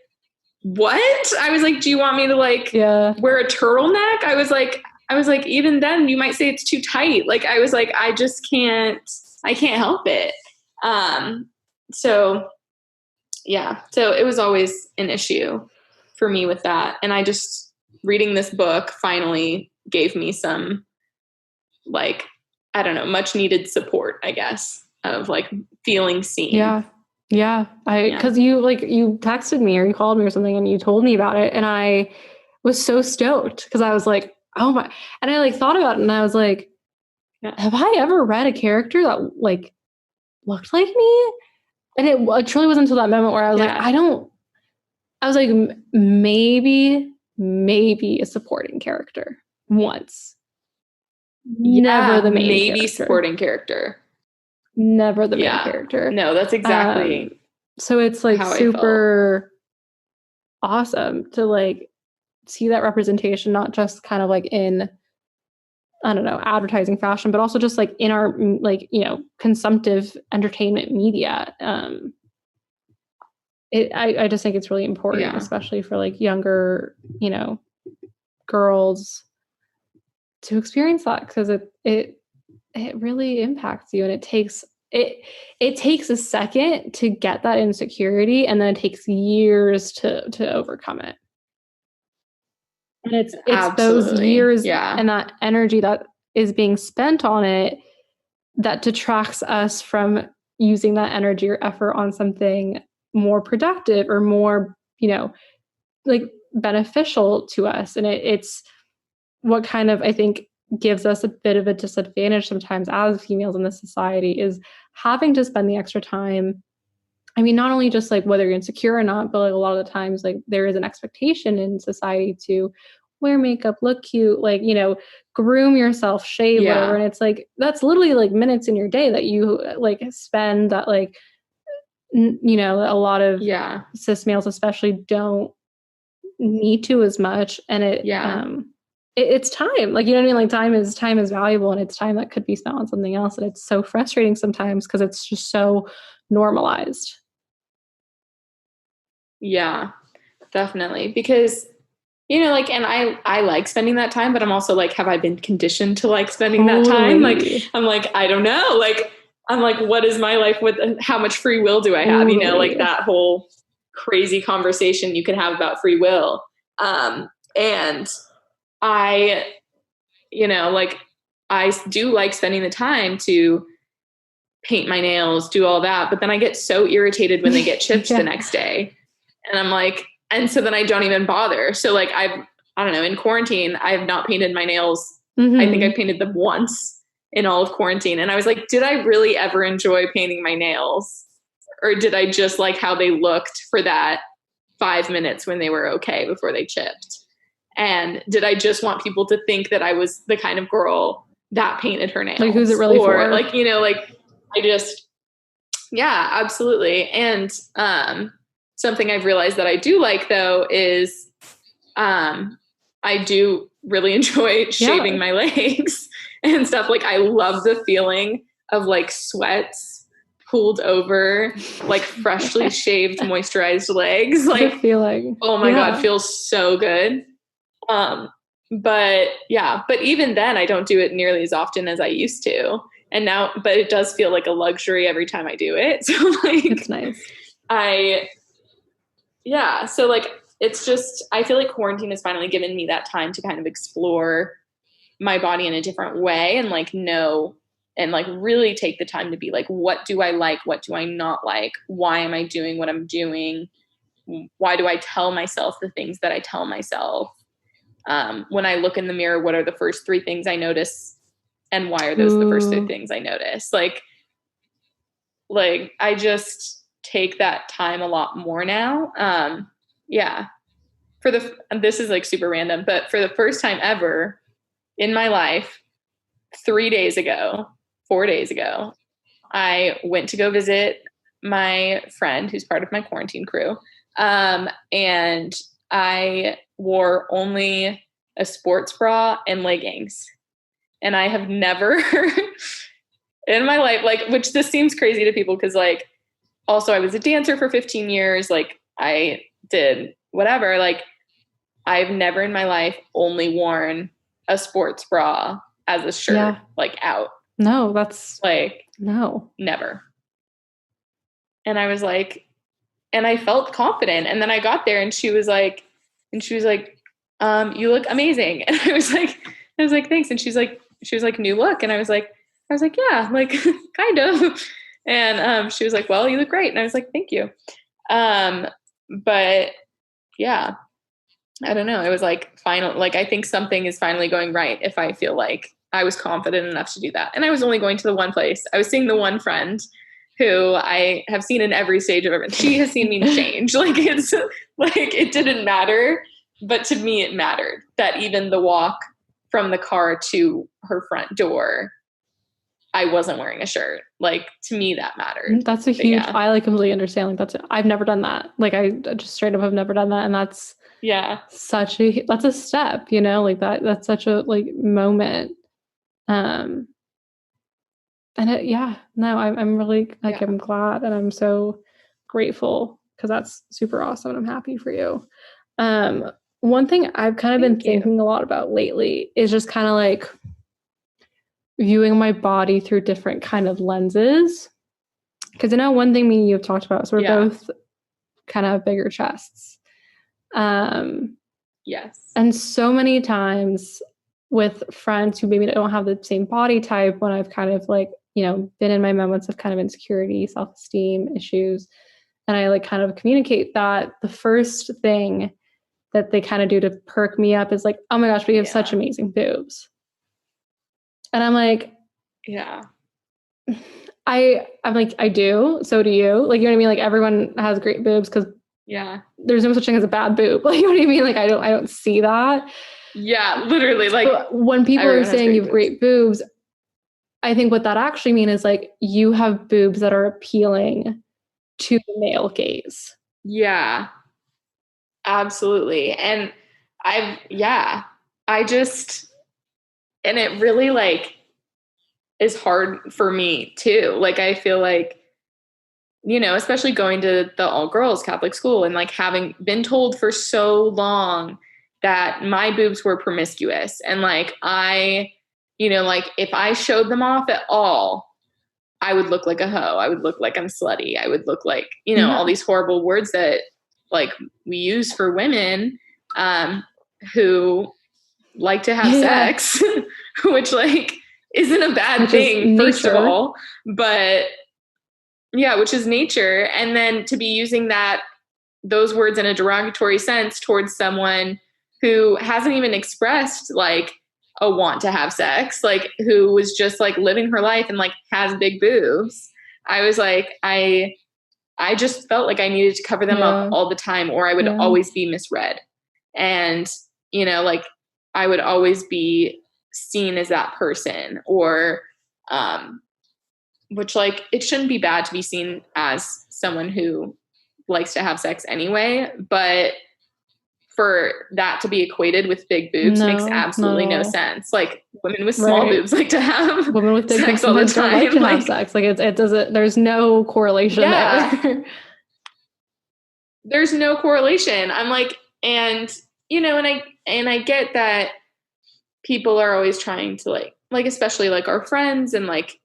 C: what? I was like, do you want me to like wear a turtleneck? I was like, even then you might say it's too tight. Like, I was like, I can't help it. So it was always an issue for me with that. And I just, reading this book finally gave me some, like, I don't know, much needed support, I guess, of like feeling seen.
A: Yeah. Cause you texted me or you called me or something and you told me about it. And I was so stoked because I was like, oh my, and I like thought about it and I was like, have I ever read a character that like looked like me? And it truly wasn't until that moment where I was like, maybe a supporting character once. Never the main character.
C: Supporting character.
A: Never the main character.
C: No, that's exactly.
A: So it's like super awesome to like see that representation, not just kind of like in, I don't know, advertising fashion, but also just like in our like, you know, consumptive entertainment media. I just think it's really important, especially for like younger, you know, girls to experience that because it really impacts you and it takes a second to get that insecurity and then it takes years to overcome it. And it's those years and that energy that is being spent on it that detracts us from using that energy or effort on something more productive or more, you know, like beneficial to us. And it's what kind of, I think, gives us a bit of a disadvantage sometimes as females in this society is having to spend the extra time. I mean, not only just like whether you're insecure or not, but like a lot of the times, like there is an expectation in society to wear makeup, look cute, like, you know, groom yourself, shave, whatever. And it's like, that's literally like minutes in your day that you like spend that like, you know, a lot of cis males especially don't need to as much. And it's time, like, you know what I mean? Like time is valuable and it's time that could be spent on something else. And it's so frustrating sometimes because it's just so normalized. Yeah, definitely. Because, you know, like, and I like spending that time, but I'm also like, have I been conditioned to like spending that time? Like, I'm like, I don't know. Like, I'm like, what is my life with, how much free will do I have? You know, like that whole crazy conversation you can have about free will. And I, you know, like I do like spending the time to paint my nails, do all that. But then I get so irritated when they get chipped the next day. And I'm like, and so then I don't even bother. So like, I don't know, in quarantine, I have not painted my nails. I think I painted them once in all of quarantine. And I was like, did I really ever enjoy painting my nails? Or did I just like how they looked for that 5 minutes when they were okay before they chipped? And did I just want people to think that I was the kind of girl that painted her nails? Like, who's it really for? Like, you know, like I just, absolutely. And something I've realized that I do like though is I do really enjoy shaving my legs and stuff. Like I love the feeling of like sweats pulled over, like freshly shaved, moisturized legs. Like feeling, oh my God, feels so good. But even then I don't do it nearly as often as I used to. And now, but it does feel like a luxury every time I do it. So like, it's nice. So like, it's just, I feel like quarantine has finally given me that time to kind of explore my body in a different way and like know and like really take the time to be like, what do I like? What do I not like? Why am I doing what I'm doing? Why do I tell myself the things that I tell myself? When I look in the mirror, what are the first 3 things I notice? And why are those the first 3 things I notice? Like,
C: like, I just take that time a lot more now. Yeah. This is like super random, but for the first time ever in my life, 4 days ago, I went to go visit my friend who's part of my quarantine crew. And I wore only a sports bra and leggings. And I have never in my life, like, which this seems crazy to people because, like, also I was a dancer for 15 years. Like, I did whatever. Like, I've never in my life only worn a sports bra as a shirt, like, out.
A: No, that's
C: like,
A: no,
C: never. And I was like, and I felt confident. And then I got there and she was like, you look amazing. And I was like, thanks. And she was like, new look. And I was like, yeah, like, kind of. And she was like, well, you look great. And I was like, thank you. But yeah, I don't know. It was like I think something is finally going right if I feel like I was confident enough to do that. And I was only going to the one place. I was seeing the one friend who I have seen in every stage of it. She has seen me change. Like, it's like, it didn't matter, but to me it mattered that even the walk from the car to her front door, I wasn't wearing a shirt. Like, to me that mattered.
A: That's a huge, I like completely understand. Like, I've never done that. Like, I just straight up have never done that. And that's that's a step, you know, like that's such a like moment. And I'm really like, I'm glad and I'm so grateful because that's super awesome and I'm happy for you. One thing I've kind of been thinking a lot about lately is just kind of like viewing my body through different kind of lenses. Because I know one thing me and you have talked about, so we're both kind of have bigger chests.
C: Yes.
A: And so many times with friends who maybe don't have the same body type, when I've kind of like, you know, been in my moments of kind of insecurity, self-esteem issues, and I like kind of communicate that, the first thing that they kind of do to perk me up is like, oh my gosh, but you have such amazing boobs. And I'm like, I'm like, I do. So do you. Like, you know what I mean? Like, everyone has great boobs because there's no such thing as a bad boob. Like, you know what I mean? Like, I don't see that.
C: Yeah, literally. Like,
A: but when people are saying you have great boobs, I think what that actually means is like, you have boobs that are appealing to the male gaze.
C: Yeah, absolutely. And and it really like is hard for me too. Like, I feel like, you know, especially going to the all girls Catholic school and like having been told for so long that my boobs were promiscuous. And like, you know, like if I showed them off at all, I would look like a hoe. I would look like I'm slutty. I would look like, you know, all these horrible words that like we use for women who like to have sex, which like isn't a bad thing, first of all, but which is nature. And then to be using those words in a derogatory sense towards someone who hasn't even expressed like a want to have sex, like who was just like living her life and like has big boobs. I was like, I just felt like I needed to cover them up all the time, or I would always be misread. And, you know, like I would always be seen as that person, or, which like, it shouldn't be bad to be seen as someone who likes to have sex anyway, but for that to be equated with big boobs makes absolutely no sense. Like, women with small boobs like to have
A: women with big
C: sex
A: boobs
C: all the time.
A: Don't like to have sex. Like, it doesn't. There's no correlation there.
C: There's no correlation. I'm like, and you know, and I get that people are always trying to like especially like our friends and like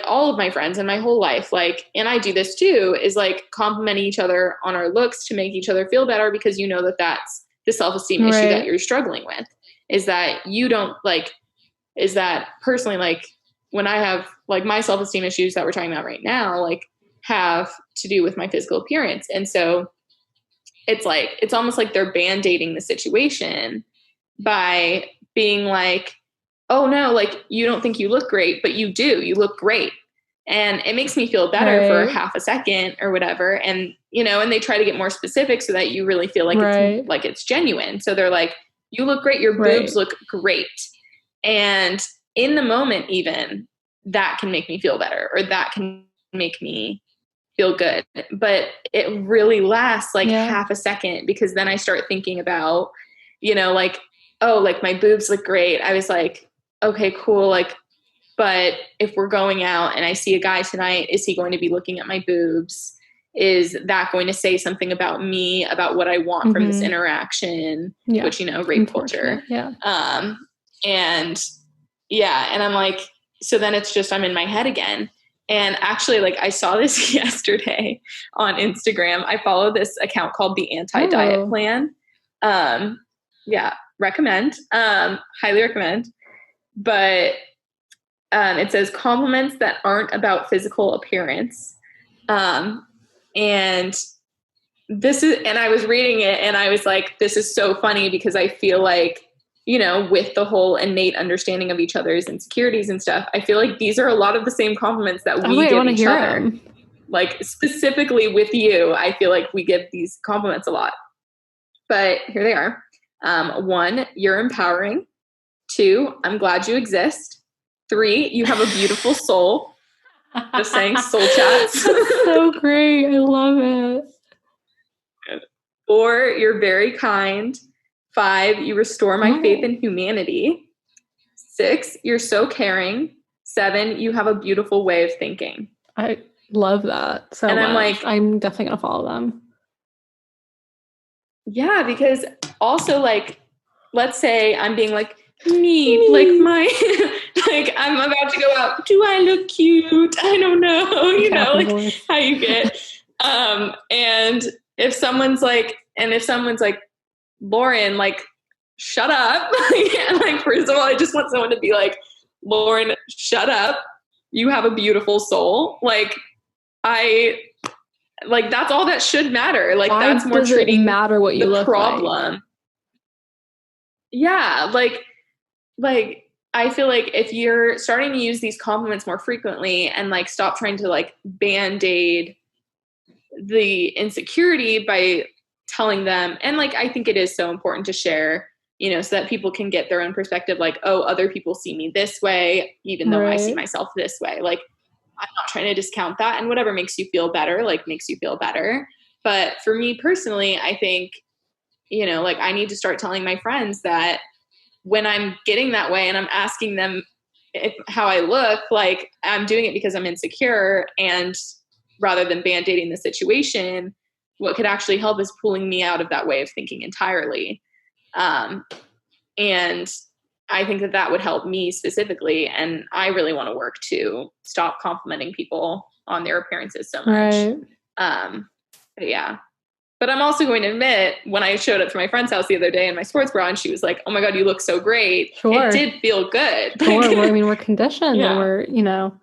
C: all of my friends and my whole life, like, and I do this too, is like complimenting each other on our looks to make each other feel better, because you know that that's the self-esteem issue that you're struggling with, is that you don't like, is that personally, like when I have like my self-esteem issues that we're talking about right now, like have to do with my physical appearance. And so it's like, it's almost like they're band-aiding the situation by being like, oh no, like you don't think you look great, but you do, you look great. And it makes me feel better for half a second or whatever. And, you know, and they try to get more specific so that you really feel like it's like it's genuine. So they're like, you look great. Your boobs look great. And in the moment, even that can make me feel better, or that can make me feel good. But it really lasts like half a second, because then I start thinking about, you know, like, oh, like my boobs look great. I was like, okay, cool. Like, but if we're going out and I see a guy tonight, is he going to be looking at my boobs? Is that going to say something about me, about what I want from this interaction, which, you know, rape culture. And I'm like, so then it's just, I'm in my head again. And actually, like, I saw this yesterday on Instagram. I follow this account called the Anti-Diet Plan. Recommend, highly recommend. But it says compliments that aren't about physical appearance. And this is, and I was reading it and I was like, this is so funny, because I feel like, you know, with the whole innate understanding of each other's insecurities and stuff, I feel like these are a lot of the same compliments that we give each other. Like, specifically with you, I feel like we give these compliments a lot. But here they are. 1, you're empowering. 2, I'm glad you exist. 3, you have a beautiful soul. Just saying, soul chats.
A: That's so great. I love it.
C: 4, you're very kind. 5, you restore my faith in humanity. 6, you're so caring. 7, you have a beautiful way of thinking.
A: I love that so much. I'm like, I'm definitely going to follow them.
C: Yeah, because also, like, let's say I'm being like, me. Like my, like I'm about to go out. Do I look cute? I don't know. You know, like how you get. And if someone's like, Lauren, like, shut up. Like, first of all, I just want someone to be like, Lauren, shut up. You have a beautiful soul. Like, that's all that should matter. Like, why that's more treating
A: matter what you
C: the
A: look
C: problem.
A: Like?
C: Yeah. Like, I feel like if you're starting to use these compliments more frequently and like stop trying to like band-aid the insecurity by telling them, and like, I think it is so important to share, you know, so that people can get their own perspective. Like, oh, other people see me this way, even though I see myself this way. Like, I'm not trying to discount that, and whatever makes you feel better, like, makes you feel better. But for me personally, I think, you know, like, I need to start telling my friends that when I'm getting that way and I'm asking them how I look, like, I'm doing it because I'm insecure, and rather than band-aiding the situation, what could actually help is pulling me out of that way of thinking entirely. And I think that would help me specifically. And I really want to work to stop complimenting people on their appearances so much. But yeah. But I'm also going to admit, when I showed up to my friend's house the other day in my sports bra and she was like, oh my God, you look so great. It did feel good.
A: We're conditioned and we're, you know,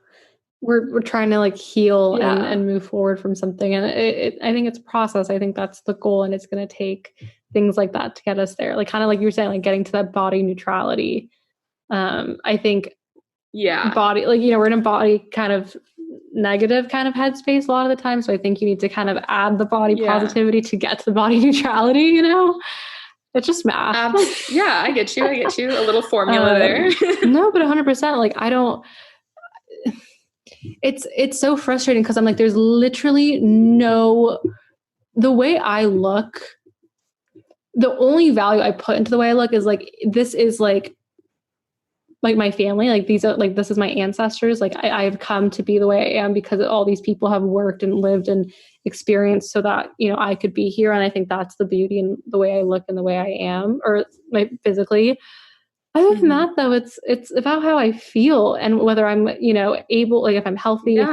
A: we're trying to like heal and move forward from something. And I think it's a process. I think that's the goal. And it's going to take things like that to get us there. Like, kind of like you were saying, like getting to that body neutrality. I think body, like, you know, we're in a body kind of negative kind of headspace a lot of the time. So I think you need to kind of add the body positivity to get to the body neutrality, you know? It's just math.
C: I get you. A little formula there.
A: No, but 100%. Like, I don't, it's so frustrating because I'm like, there's literally the way I look, the only value I put into the way I look is like, this is like my family, like these are like, this is my ancestors. Like I've come to be the way I am because all these people have worked and lived and experienced so that, you know, I could be here. And I think that's the beauty in the way I look and the way I am, or like physically. Other than that though, it's about how I feel and whether I'm, you know, able, like if I'm healthy, if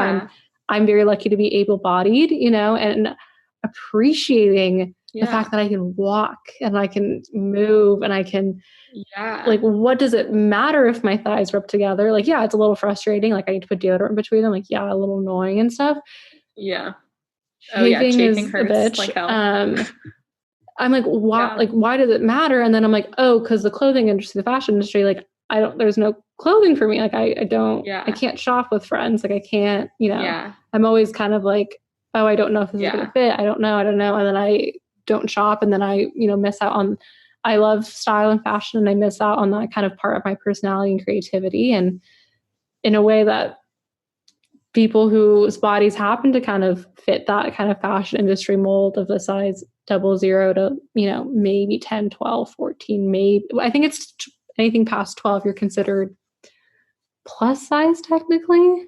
A: I'm very lucky to be able-bodied, you know, and appreciating the fact that I can walk and I can move and I can, like, what does it matter if my thighs rub together? Like, it's a little frustrating. Like, I need to put deodorant between them. Like, a little annoying and stuff.
C: Yeah.
A: Chafing
C: hurts
A: a bitch.
C: like hell.
A: I'm like, why? Like, why does it matter? And then I'm like, oh, because the clothing industry, the fashion industry, like, there's no clothing for me. Like I don't,
C: Yeah.
A: I can't shop with friends. Like I can't, you know,
C: Yeah.
A: I'm always kind of like, oh, I don't know if this is going to fit. I don't know. And then I don't shop. And then I, you know, miss out on, I love style and fashion, and I miss out on that kind of part of my personality and creativity. And in a way that people whose bodies happen to kind of fit that kind of fashion industry mold of the size 00 to, you know, maybe 10, 12, 14, maybe. I think it's anything past 12, you're considered plus size technically.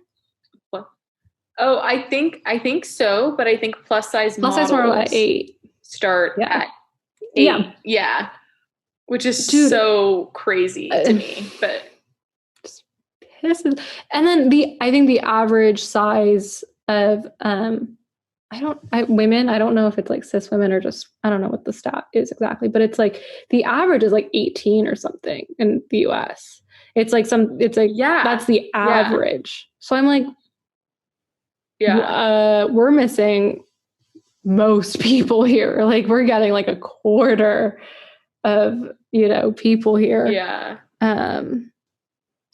C: Oh, I think so, but I think plus size models
A: model at 8
C: start at 8. Yeah. Which is so crazy to me, but
A: and then I think the average size of women, I don't know if it's like cis women or just, I don't know what the stat is exactly, but it's like the average is like 18 or something in the US. It's like that's the average. So I'm like, we're missing most people here. Like we're getting like a quarter of, you know, people here.
C: Yeah.
A: And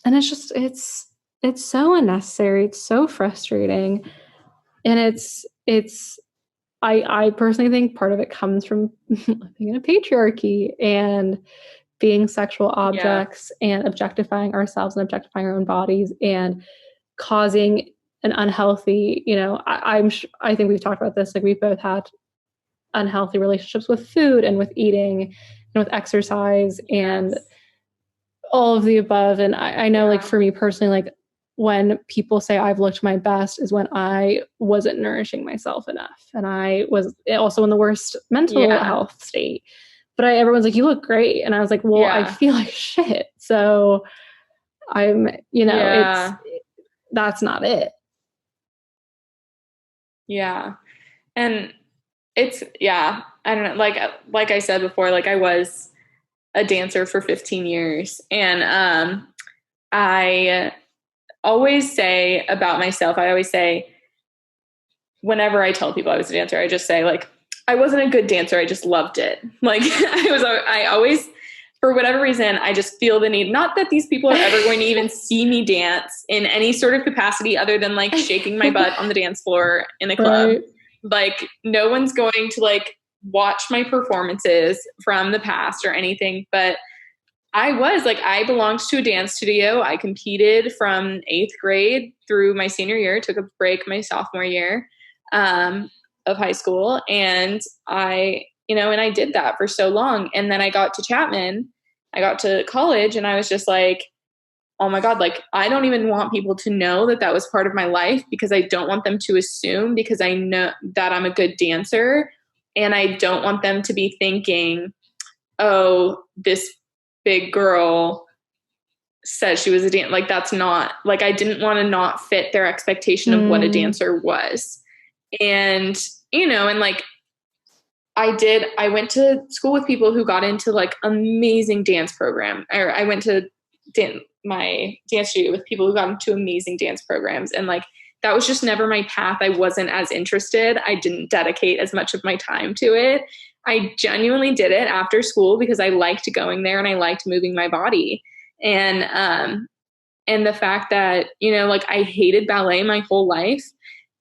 A: it's just, it's so unnecessary. It's so frustrating. And I personally think part of it comes from living in a patriarchy and being sexual objects and objectifying ourselves and objectifying our own bodies and causing an unhealthy, you know, I think we've talked about this. Like we've both had unhealthy relationships with food and with eating and with exercise and all of the above. And I know like for me personally, like when people say I've looked my best is when I wasn't nourishing myself enough. And I was also in the worst mental health state. But everyone's like, you look great. And I was like, well, I feel like shit. So I'm, you know, that's not it.
C: Yeah. And it's, I don't know, like I said before, like I was a dancer for 15 years. And I always say about myself, whenever I tell people I was a dancer, I just say like, I wasn't a good dancer. I just loved it. Like I always, for whatever reason, I just feel the need, not that these people are ever going to even see me dance in any sort of capacity other than like shaking my butt on the dance floor in a club. Right. Like no one's going to like watch my performances from the past or anything, but I belonged to a dance studio. I competed from 8th grade through my senior year, took a break my sophomore year of high school. And I did that for so long. And then I got to Chapman, I got to college, and I was just like, oh my God, like, I don't even want people to know that that was part of my life, because I don't want them to assume, because I know that I'm a good dancer. And I don't want them to be thinking, oh, this big girl said she was a dancer. Like, that's not, like, I didn't want to not fit their expectation of what a dancer was. And, and like, I went to school with people who got into like amazing dance program, or I went to my dance studio with people who got into amazing dance programs. And like, that was just never my path. I wasn't as interested. I didn't dedicate as much of my time to it. I genuinely did it after school because I liked going there and I liked moving my body. And the fact that, like, I hated ballet my whole life.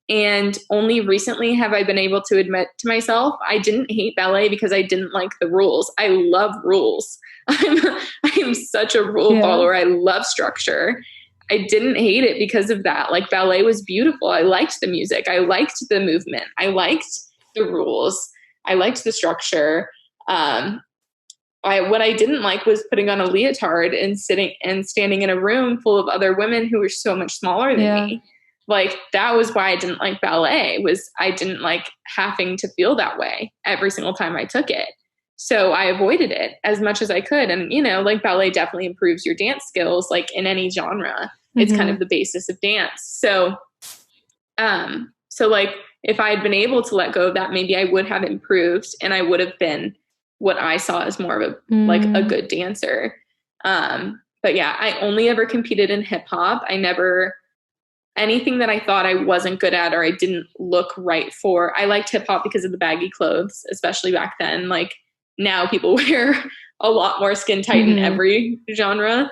C: And only recently have I been able to admit to myself, I didn't hate ballet because I didn't like the rules. I love rules. I am such a rule follower. I love structure. I didn't hate it because of that. Like, ballet was beautiful. I liked the music. I liked the movement. I liked the rules. I liked the structure. What I didn't like was putting on a leotard and standing in a room full of other women who were so much smaller than me. Like, that was why I didn't like ballet, was I didn't like having to feel that way every single time I took it. So I avoided it as much as I could. And, like, ballet definitely improves your dance skills, like in any genre. It's kind of the basis of dance. So like, if I had been able to let go of that, maybe I would have improved and I would have been what I saw as more of a, like, a good dancer. But yeah, I only ever competed in hip hop. Anything that I thought I wasn't good at or I didn't look right for. I liked hip hop because of the baggy clothes, especially back then. Like, now people wear a lot more skin tight in every genre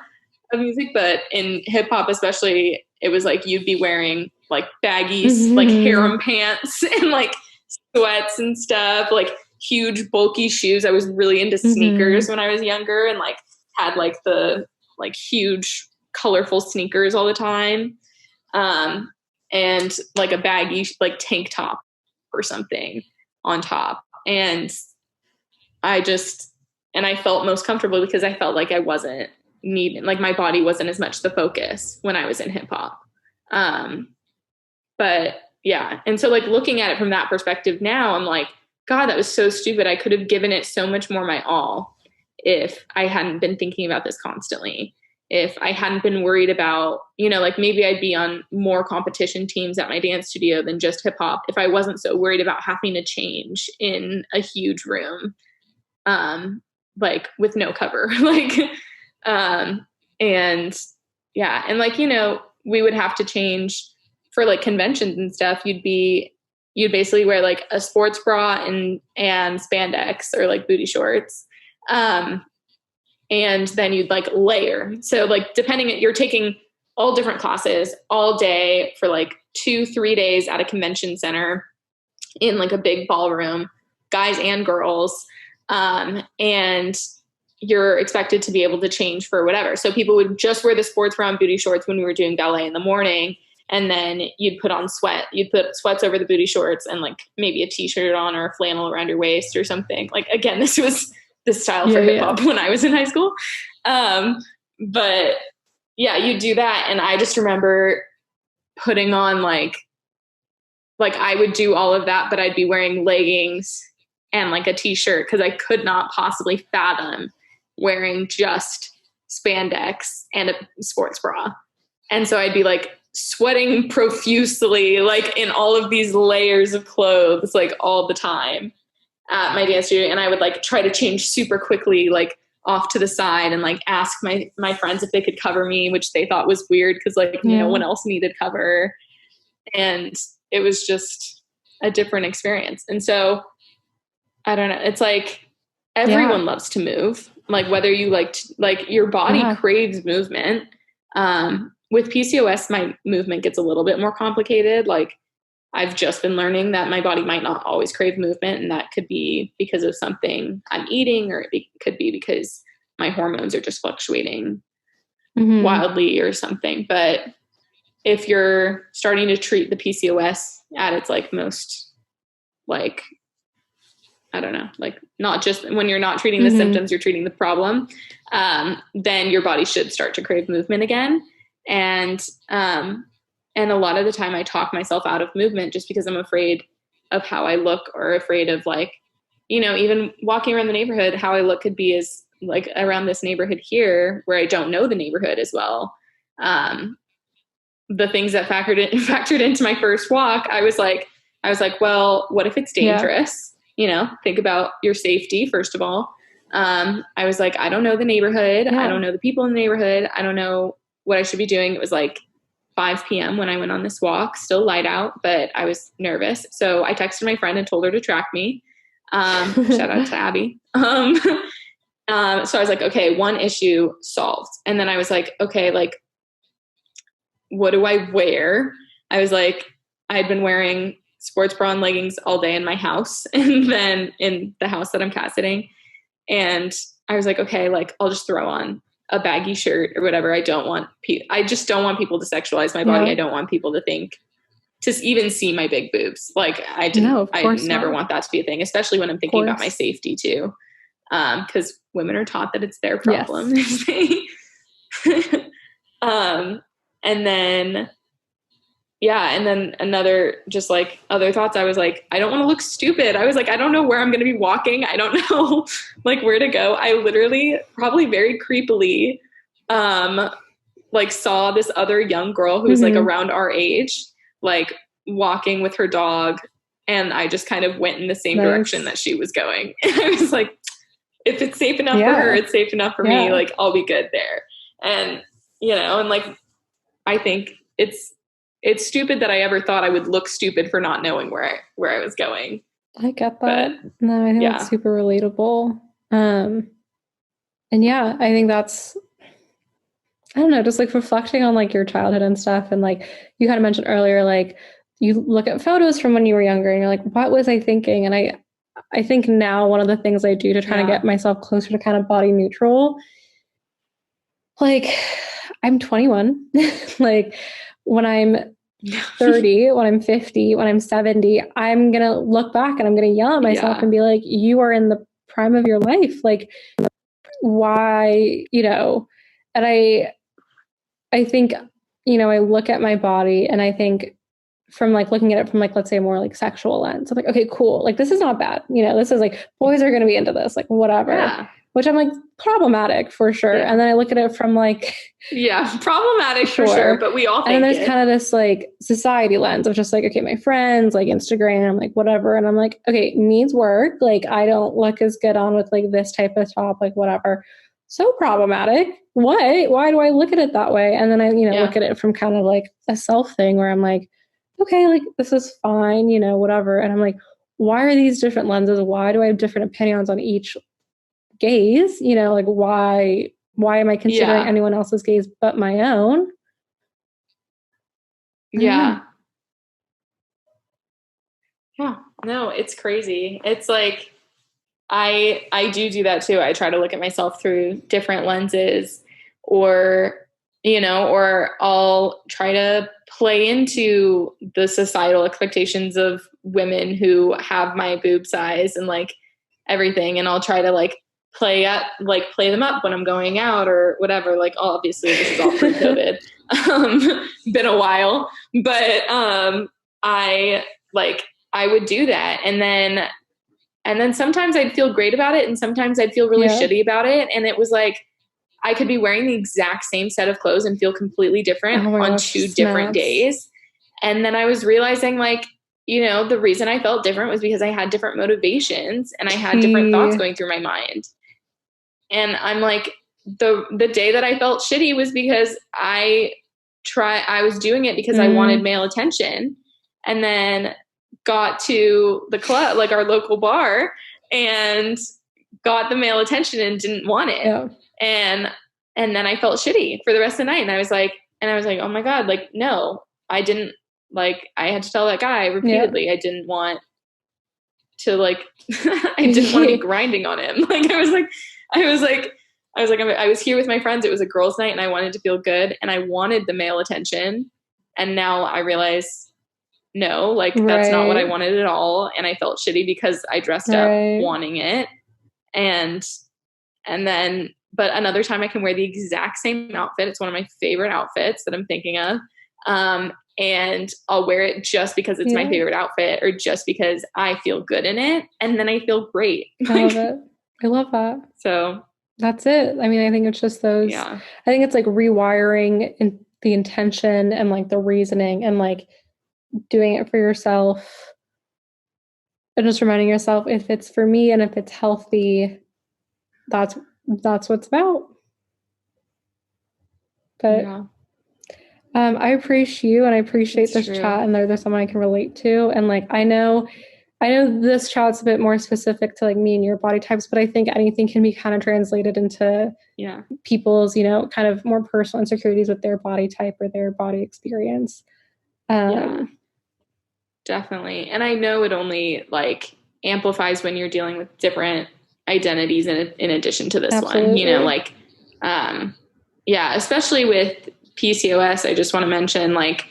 C: music, but in hip hop especially, it was like you'd be wearing like baggy like harem pants and like sweats and stuff, like huge bulky shoes. I was really into sneakers when I was younger, and like had like the like huge colorful sneakers all the time, and like a baggy like tank top or something on top. And I felt most comfortable because I felt like I wasn't needing, like my body wasn't as much the focus when I was in hip hop. But yeah. And so like looking at it from that perspective now, I'm like, God, that was so stupid. I could have given it so much more my all if I hadn't been thinking about this constantly. If I hadn't been worried about, you know, like maybe I'd be on more competition teams at my dance studio than just hip hop if I wasn't so worried about having to change in a huge room, like with no cover, like, and yeah. And like, you know, we would have to change for like conventions and stuff. You'd basically wear like a sports bra and spandex or like booty shorts. And then you'd like layer. So like you're taking all different classes all day for like 2-3 days at a convention center in like a big ballroom, guys and girls. And you're expected to be able to change for whatever. So people would just wear the sports bra and booty shorts when we were doing ballet in the morning. And then you'd put sweats over the booty shorts and like maybe a t-shirt on or a flannel around your waist or something. Like, again, this was the style for hip hop when I was in high school. But yeah, you do that. And I just remember putting on like I would do all of that, but I'd be wearing leggings and like a t-shirt because I could not possibly fathom wearing just spandex and a sports bra. And so I'd be like sweating profusely, like in all of these layers of clothes, like all the time at my dance studio. And I would like try to change super quickly, like off to the side, and like ask my friends if they could cover me, which they thought was weird because like no one else needed cover. And it was just a different experience. And so I don't know. It's like everyone loves to move. Like whether you like your body craves movement. With PCOS, my movement gets a little bit more complicated. Like I've just been learning that my body might not always crave movement, and that could be because of something I'm eating, or it could be because my hormones are just fluctuating wildly or something. But if you're starting to treat the PCOS at its like most, like, I don't know, like not just when you're not treating the symptoms, you're treating the problem, then your body should start to crave movement again. And a lot of the time I talk myself out of movement just because I'm afraid of how I look, or afraid of like, you know, even walking around the neighborhood, how I look could be as like around this neighborhood here where I don't know the neighborhood as well. The things that factored into my first walk, I was like, well, what if it's dangerous? You know, think about your safety, first of all. I was like, I don't know the neighborhood. I don't know the people in the neighborhood. I don't know what I should be doing. It was like 5 p.m. when I went on this walk, still light out, but I was nervous. So I texted my friend and told her to track me. Shout out to Abby. So I was like, okay, one issue solved. And then I was like, okay, like, what do I wear? I was like, I had been wearing sports bra and leggings all day in my house, and then in the house that I'm cat sitting. And I was like, okay, like I'll just throw on a baggy shirt or whatever. I just don't want people to sexualize my body. I don't want people to even see my big boobs. Like I never want that to be a thing, especially when I'm thinking about my safety too. Cause women are taught that it's their problem. And then, and then another, just like other thoughts. I was like, I don't want to look stupid. I was like, I don't know where I'm going to be walking. I don't know like where to go. I literally probably very creepily, like saw this other young girl who was like around our age, like walking with her dog. And I just kind of went in the same direction that she was going. And I was like, if it's safe enough for her, it's safe enough for me. Like I'll be good there. And, you know, and like, I think it's stupid that I ever thought I would look stupid for not knowing where I was going.
A: I get that. But, no, I think that's super relatable. And yeah, I think I don't know, just like reflecting on like your childhood and stuff. And like you kind of mentioned earlier, like you look at photos from when you were younger and you're like, what was I thinking? And I think now one of the things I do to try to get myself closer to kind of body neutral, like I'm 21, like when I'm 30, when I'm 50, when I'm 70, I'm going to look back and I'm going to yell at myself and be like, you are in the prime of your life. Like, why, and I think, I look at my body and I think from like looking at it from like, let's say a more like sexual lens. I'm like, okay, cool. Like, this is not bad. This is like, boys are going to be into this, like whatever, which I'm like problematic for sure. And then I look at it from like,
C: problematic for sure. But we all think
A: and then there's kind of this like society lens of just like, okay, my friends, like Instagram, like whatever. And I'm like, okay, needs work. Like, I don't look as good on with like this type of top, like whatever. So problematic. Why do I look at it that way? And then I, look at it from kind of like a self thing where I'm like, okay, like this is fine, whatever. And I'm like, why are these different lenses? Why do I have different opinions on each gaze? Like why am I considering anyone else's gaze but my own?
C: Yeah. No, it's crazy. It's like, I do that too. I try to look at myself through different lenses or I'll try to play into the societal expectations of women who have my boob size and like everything. And I'll try to like play them up when I'm going out or whatever. Like, obviously this is all pre-COVID, been a while, but, I would do that. And then sometimes I'd feel great about it. And sometimes I'd feel really shitty about it. And it was like, I could be wearing the exact same set of clothes and feel completely different on two different days. And then I was realizing like, the reason I felt different was because I had different motivations and I had different thoughts going through my mind. And I'm like, the day that I felt shitty was because I was doing it because I wanted male attention, and then got to the club, like our local bar, and got the male attention and didn't want it.
A: Yeah.
C: And then I felt shitty for the rest of the night. And I was like, oh my God, like, no, I didn't, like, I had to tell that guy repeatedly. I didn't want to like, I didn't want to be grinding on him. Like, I was here with my friends. It was a girls' night and I wanted to feel good and I wanted the male attention. And now I realize, no, like that's not what I wanted at all. And I felt shitty because I dressed up wanting it. And then, but another time I can wear the exact same outfit. It's one of my favorite outfits that I'm thinking of. And I'll wear it just because it's my favorite outfit or just because I feel good in it. And then I feel great.
A: I love it. I love that.
C: So
A: that's it. I mean, I think it's just those, I think it's like rewiring in the intention and like the reasoning and like doing it for yourself and just reminding yourself if it's for me and if it's healthy, that's what it's about. But I appreciate you and I appreciate this chat, and there's someone I can relate to. And like I know this chat's a bit more specific to like me and your body types, but I think anything can be kind of translated into people's, kind of more personal insecurities with their body type or their body experience.
C: Definitely. And I know it only like amplifies when you're dealing with different identities in addition to this one, like, especially with PCOS, I just want to mention like,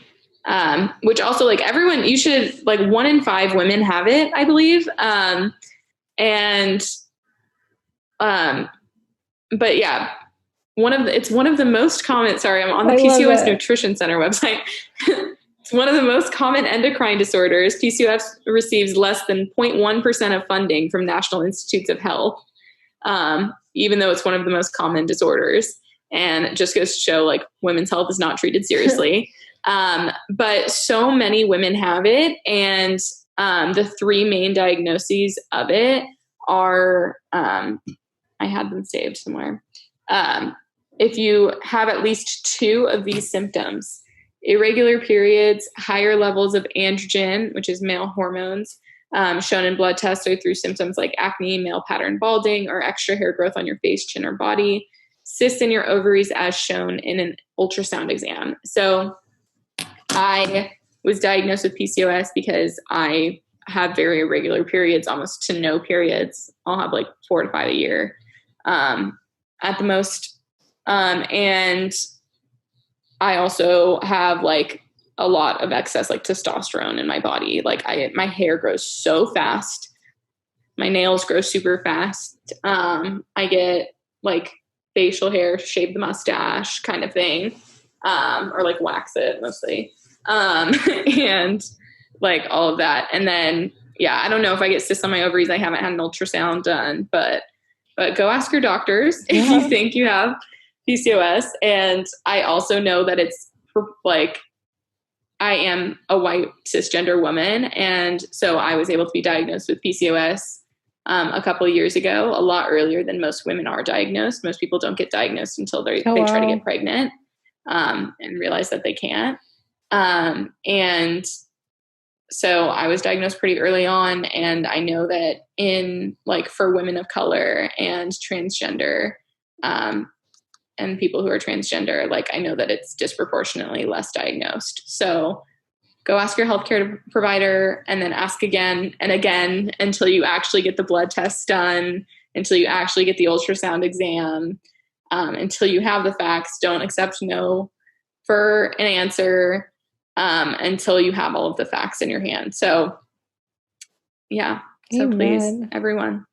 C: which also like everyone, you should like 1 in 5 women have it, I believe. But yeah, it's one of the most common, sorry, I'm on the PCOS Nutrition Center website. It's one of the most common endocrine disorders. PCOS receives less than 0.1% of funding from National Institutes of Health, even though it's one of the most common disorders. And it just goes to show like women's health is not treated seriously. But so many women have it. And the 3 main diagnoses of it are, I had them saved somewhere. If you have at least 2 of these symptoms, irregular periods, higher levels of androgen, which is male hormones, shown in blood tests or through symptoms like acne, male pattern balding, or extra hair growth on your face, chin, or body, cysts in your ovaries as shown in an ultrasound exam. So I was diagnosed with PCOS because I have very irregular periods, almost to no periods. I'll have like 4 to 5 a year at the most. And I also have like a lot of excess like testosterone in my body. Like my hair grows so fast. My nails grow super fast. I get like facial hair, shave the mustache kind of thing, or like wax it mostly. And like all of that. And then, yeah, I don't know if I get cysts on my ovaries. I haven't had an ultrasound done, but go ask your doctors if you think you have PCOS. And I also know that it's like, I am a white cisgender woman. And so I was able to be diagnosed with PCOS a couple of years ago, a lot earlier than most women are diagnosed. Most people don't get diagnosed until they try to get pregnant and realize that they can't. And so I was diagnosed pretty early on, and I know that in like for women of color and transgender, and people who are transgender, like I know that it's disproportionately less diagnosed. So go ask your healthcare provider, and then ask again and again until you actually get the blood tests done, until you actually get the ultrasound exam, until you have the facts. Don't accept no for an answer until you have all of the facts in your hand. So yeah. So please, everyone,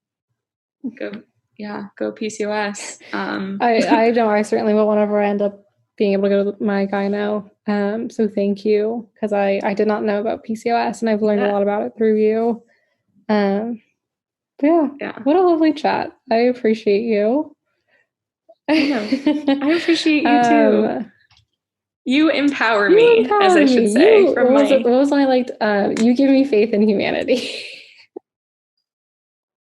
C: go PCOS.
A: I certainly will whenever I end up being able to go to my gyno. So thank you, because I did not know about PCOS, and I've learned a lot about it through you. But yeah, what a lovely chat. I appreciate you.
C: I appreciate you too. You empower me, as I should say.
A: What was I like? You give me faith in humanity.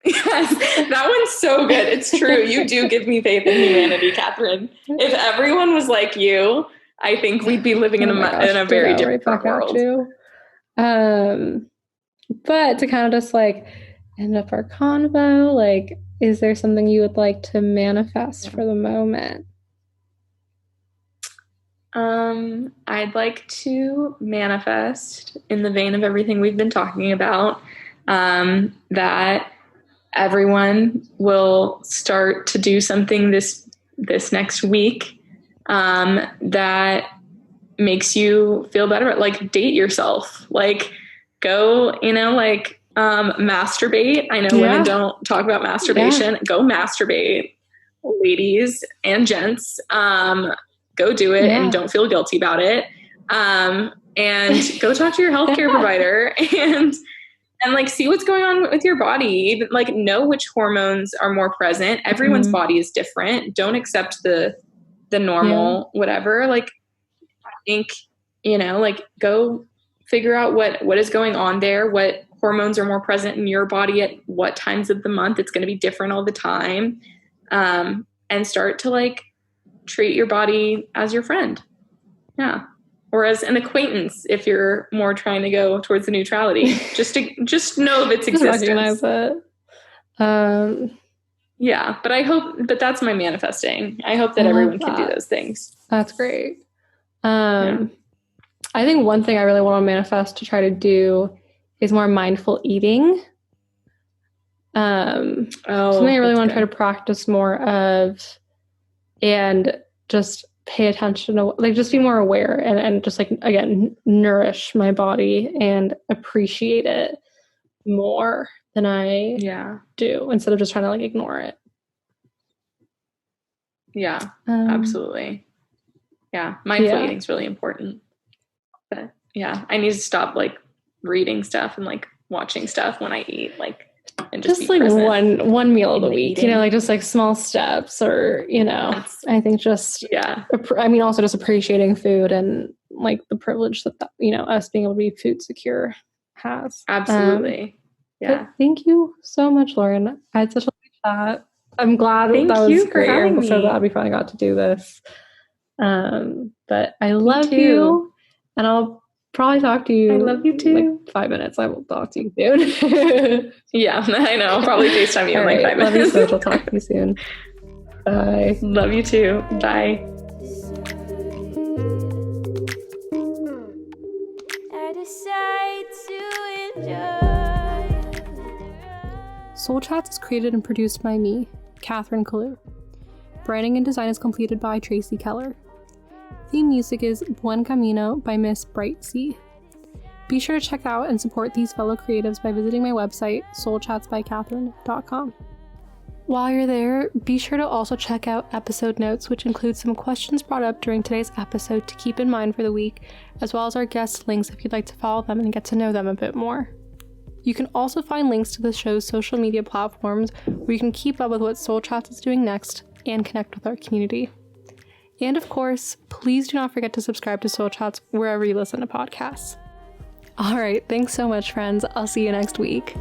C: Yes, that one's so good. It's true. You do give me faith in humanity, Catherine. If everyone was like you, I think we'd be living in a very different world.
A: But to kind of just like end up our convo, like, is there something you would like to manifest for the moment?
C: I'd like to manifest, in the vein of everything we've been talking about, that everyone will start to do something this next week that makes you feel better. Like, date yourself. Like, go, masturbate. I know women don't talk about masturbation. Yeah. Go masturbate, ladies and gents. Go do it and don't feel guilty about it. And go talk to your healthcare provider and like see what's going on with your body. Even like know which hormones are more present. Everyone's body is different. Don't accept the normal whatever. Like, I think, like go figure out what is going on there, what hormones are more present in your body at what times of the month. It's going to be different all the time. And start to like treat your body as your friend. Yeah. Or as an acquaintance if you're more trying to go towards the neutrality. just know of its existence.
A: Recognize it.
C: Yeah, but that's my manifesting. I hope that everyone can do those things.
A: That's great. I think one thing I really want to manifest to try to do is more mindful eating. Something I really want to try to practice more of, and just pay attention to, like, just be more aware and just like, again, nourish my body and appreciate it more than I do, instead of just trying to like ignore it.
C: Yeah, absolutely. Yeah. Mindful eating is really important. But yeah, I need to stop like reading stuff and like watching stuff when I eat, like, and just
A: like one meal of the week, like just like small steps, or, I think just, also just appreciating food and like the privilege that, us being able to be food secure has.
C: Absolutely.
A: But thank you so much, Lauren. I had such a good chat. I'm glad that was great. I'm so glad we finally got to do this. But I love you, and I'll probably talk to you.
C: I love you too.
A: Like 5 minutes. I will talk to you soon.
C: Yeah, I know. I'll probably FaceTime you in like 5 minutes.
A: Love you so much. I'll talk to you soon.
C: Bye. Love you too. Bye.
B: I decide to enjoy.
A: Soul Chats is created and produced by me, Catherine Kalu. Branding and design is completed by Tracy Keller. Theme music is Buen Camino by Miss Brightsea. Be sure to check out and support these fellow creatives by visiting my website, soulchatsbycatherine.com. While you're there, be sure to also check out episode notes, which include some questions brought up during today's episode to keep in mind for the week, as well as our guest links if you'd like to follow them and get to know them a bit more. You can also find links to the show's social media platforms where you can keep up with what Soul Chats is doing next and connect with our community. And of course, please do not forget to subscribe to Soul Chats wherever you listen to podcasts. All right, thanks so much, friends. I'll see you next week.